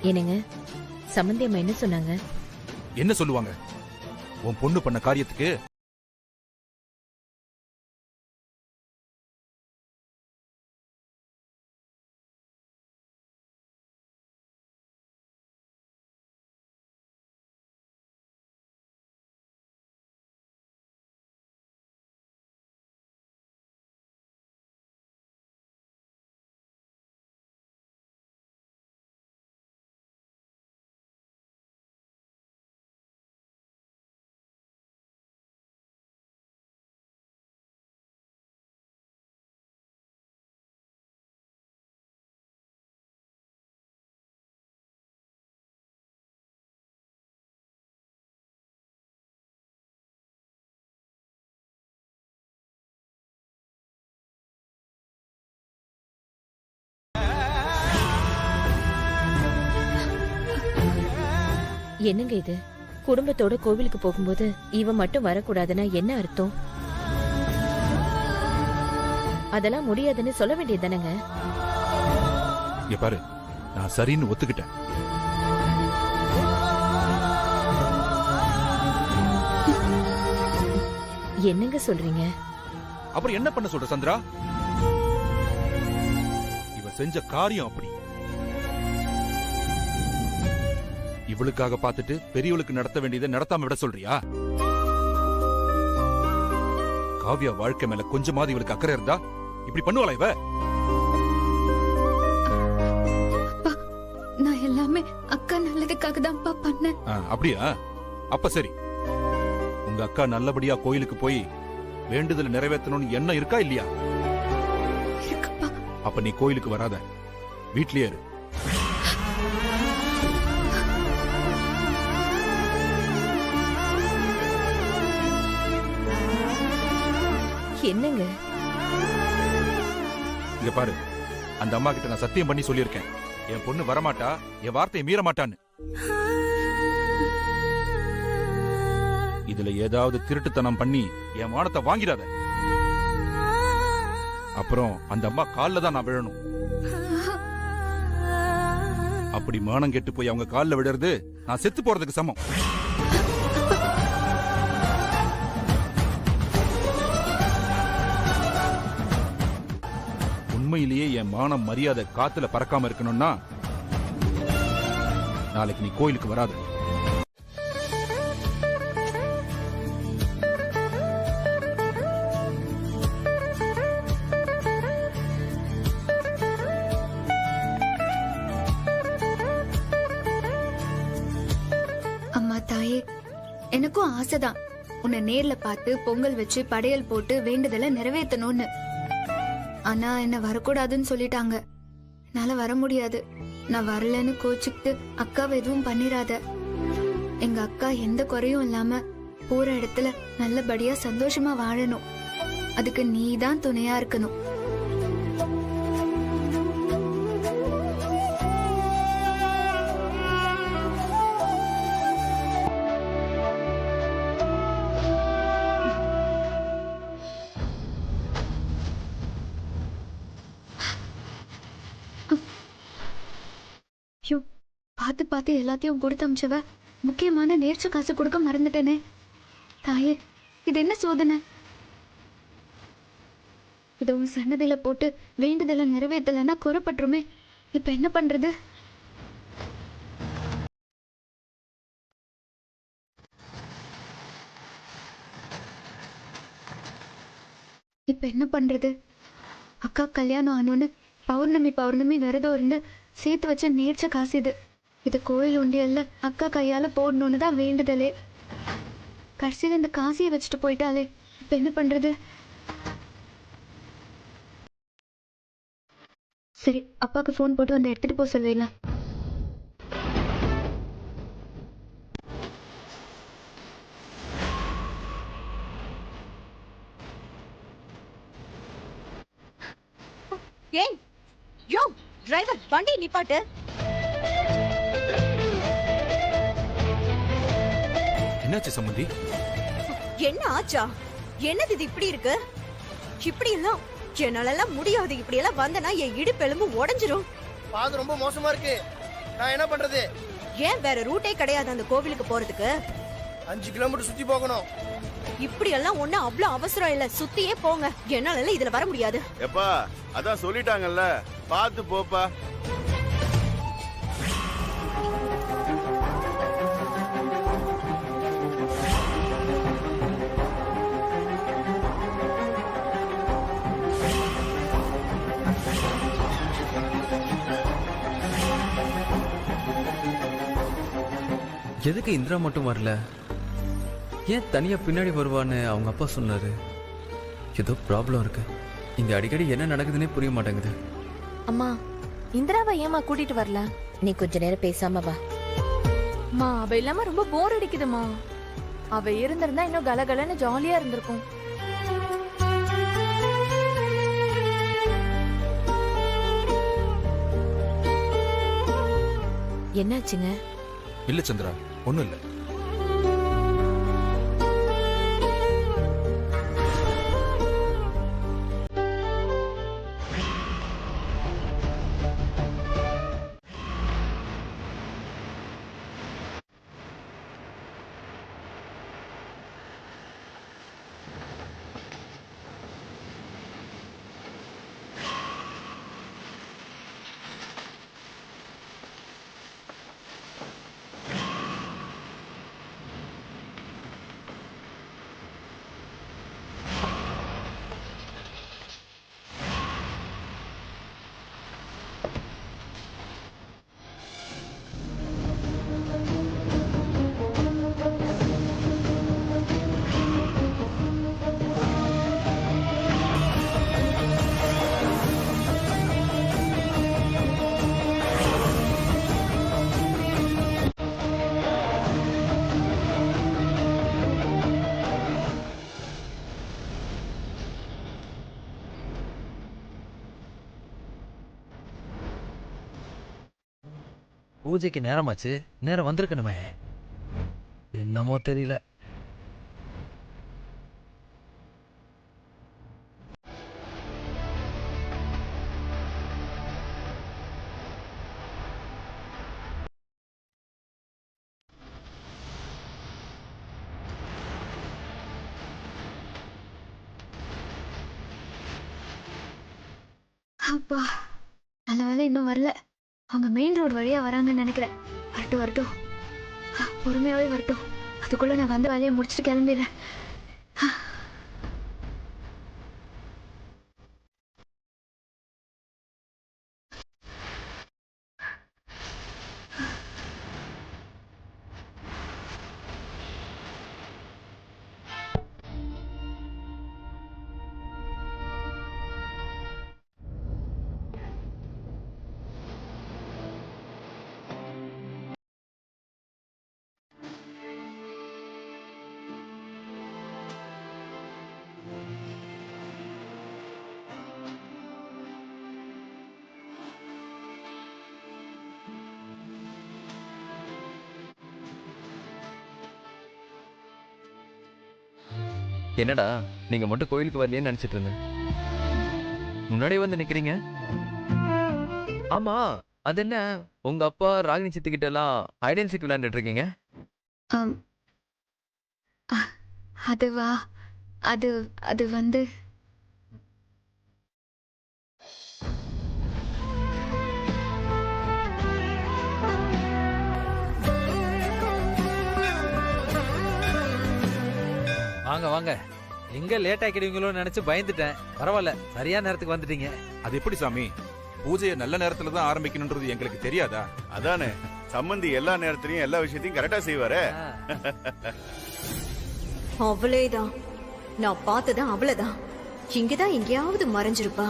என்னங்க சம்பந்தி அம்மா என்ன சொன்னாங்க? என்ன சொல்லுவாங்க? உன் பொண்ணு பண்ண காரியத்துக்கு என்னங்க இது? குடும்பத்தோட கோவிலுக்கு போகும்போது இவன் மட்டும் வரக்கூடாதுன்னா என்ன அர்த்தம்? அதெல்லாம் முடியாதுன்னு சொல்ல வேண்டியதுதானங்க. இங்க பாரு, நான் சரின்னு ஒத்துக்கிட்டேன். என்னங்க சொல்றீங்க? அப்புறம் என்ன பண்ண சொல்ற சந்திரா? இவ செஞ்ச காரியம் அப்படி. இவளுக்காக பார்த்துட்டு பெரியவளுக்கு நடத்த வேண்டியதை நடத்தாம விட சொல்றியா? காவியா வாழ்க்கை மேல கொஞ்சமாவது இவளுக்கு அக்கறை இருந்தா இப்படி பண்ணுவாளா இவ? நான் எல்லாமே அக்கா நல்லதுக்காக தான்ப்பா பண்ணேன். அப்படியா? அப்ப சரி. உங்க அக்கா நல்லபடியா கோயிலுக்கு போய் வேண்டுதல் நிறைவேற்றணும்னு எண்ணம் இருக்கா இல்லையா? அப்ப நீ கோயிலுக்கு வராத, வீட்லயே இரு. என்னங்க? இங்க பாரு, அந்த அம்மா கிட்ட நான் சத்தியம் பண்ணி சொல்லியிருக்கேன், என் பொண்ணு வரமாட்டா, என் வார்த்தையை மீற மாட்டான்னு. இதுல ஏதாவது திருட்டுத்தனம் பண்ணி என் மானத்தை வாங்கிடாத. அப்புறம் அந்த அம்மா கால்ல தான் நான் விழணும். அப்படி மானம் கெட்டு போய் அவங்க கால்ல விடுறது நான் செத்து போறதுக்கு சமம். உண்மையிலேயே என் மானம் மரியாதை காத்துல பறக்காம இருக்கணும்னா நாளைக்கு நீ கோயிலுக்கு வராத. அம்மா தாயே, எனக்கும் ஆசைதான் உன்னை நேர்ல பார்த்து பொங்கல் வச்சு படையல் போட்டு வேண்டுதலை நிறைவேற்றணும்னு. ஆனா என்ன வரக்கூடாதுன்னு சொல்லிட்டாங்க. என்னால வர முடியாது. நான் வரலன்னு கோச்சுக்கிட்டு அக்காவை எதுவும் பண்ணிராத. எங்க அக்கா எந்த குறையும் இல்லாம போற இடத்துல நல்லபடியா சந்தோஷமா வாழணும். அதுக்கு நீதான் துணையா இருக்கணும். ஐயோ, பார்த்து பார்த்து எல்லாத்தையும் கொடுத்து அமிச்சவ முக்கியமான நேர்ச்ச காசு கொடுக்க மறந்துட்டேனே. தாயே, இது என்ன சோதனை? இதை உன் சன்னதியில போட்டு வேண்டுதலை நிறைவேற்றலைன்னா குறப்பட்டுருமே. இப்ப என்ன பண்றது? இப்ப என்ன பண்றது? அக்கா கல்யாணம் ஆனோன்னு பௌர்ணமி விரதம் இருந்து சேர்த்து வச்ச நேர்ச்ச காசு இது. இது கோயில் உண்டியல்ல அக்கா கையால போடணும்னு தான் வேண்டுதலே. கடைசியில் இந்த காசியை வச்சுட்டு போயிட்டாலே. இப்ப என்ன பண்றது? சரி, அப்பாவுக்கு ஃபோன் போட்டு வந்து எடுத்துட்டு போக சொல்லுவீங்களா? ஏய் யோ டிரைவர், வண்டி நிப்பாட்டு. என்னாச்சு சம்பந்தி? என்ன ஆச்சா? என்னது இது இப்படி இருக்கு? இப்படி எல்லாம் என்னால முடியாது. இப்படி எல்லாம் வந்தனா என் இடுப்பெலும்பு உடைஞ்சிரும். பாது ரொம்ப மோசமா இருக்கு. நான் என்ன பண்றது? ஏன் வேற ரூட்டே கிடையாது அந்த கோவிலுக்கு போறதுக்கு? 5 கிலோமீட்டர் சுத்தி போகணும். இப்படி எல்லாம் ஒண்ணு அவ்வளவு அவசரம் இல்ல. சுத்தியே போங்க. என்னால இதுல வர முடியாது. எப்பா அதான் சொல்லிட்டாங்கல்ல, பாத்து போப்பா. எதுக்கு இந்திரா மட்டும் வரல? ஏன் தனியா பின்னாடி வருவான்னு அவங்க அப்பா சொன்னாரு. ஏதோ ப்ராப்ளம் இருக்கு. இங்க அடிக்கடி என்ன நடக்குதுன்னே புரிய மாட்டேங்குது. அம்மா, இந்திராவை ஏமா கூட்டிட்டு வரல? நீ கொஞ்ச நேரம் பேசாம வா. அம்மா, அவ இல்லாம ரொம்ப போர் அடிக்குதுமா. அவ இருந்திருந்தா இன்னும் கலகலன்னு ஜாலியா இருந்திருக்கும். என்னாச்சுங்க? இல்ல சந்திரா, ஒண்ணும் இல்ல. பூஜைக்கு நேரமாச்சு, நேரம் வந்திருக்கணுமே. என்னமோ தெரியல. அப்பா, நல்ல வேலை இன்னும் வரல. அவங்க மெயின் ரோடு வழியா வராங்கன்னு நினைக்கிறேன். வரட்டும் வரட்டும், பொறுமையாவே வரட்டும். அதுக்குள்ள நான் வந்து வேலையை முடிச்சுட்டு கிளம்பிடுறேன். என்னடா நீங்க மட்டும் கோயிலுக்கு வரலையேன்னு நினைச்சிட்டு இருந்தேன். முன்னாடியே வந்து நிக்கிறீங்க. ஆமா, அது என்ன உங்க அப்பா ராகினி சித்திக்கிட்ட எல்லாம் ஐடென்சிக் விளையாண்டுட்டு இருக்கீங்க? அதுவா, அது அது வந்து வாங்க வாங்க. எங்க லேட் ஆக்கிடுவீங்களோன்னு நினைச்சு பயந்துட்டேன். பரவாயில்ல, சரியான நேரத்துக்கு வந்துட்டீங்க. அது எப்படி சாமி? பூஜையை நல்ல நேரத்துல தான் ஆரம்பிக்கணும்ன்றது எங்களுக்கு தெரியாதா? அதானே, சம்பந்தி எல்லா நேரத்திலையும் எல்லா விஷயத்தையும் கரெக்டா செய்வாரு. அவளேதான், நான் பார்த்ததான் அவளதான். இங்கதான் எங்கேயாவது மறைஞ்சிருப்பா.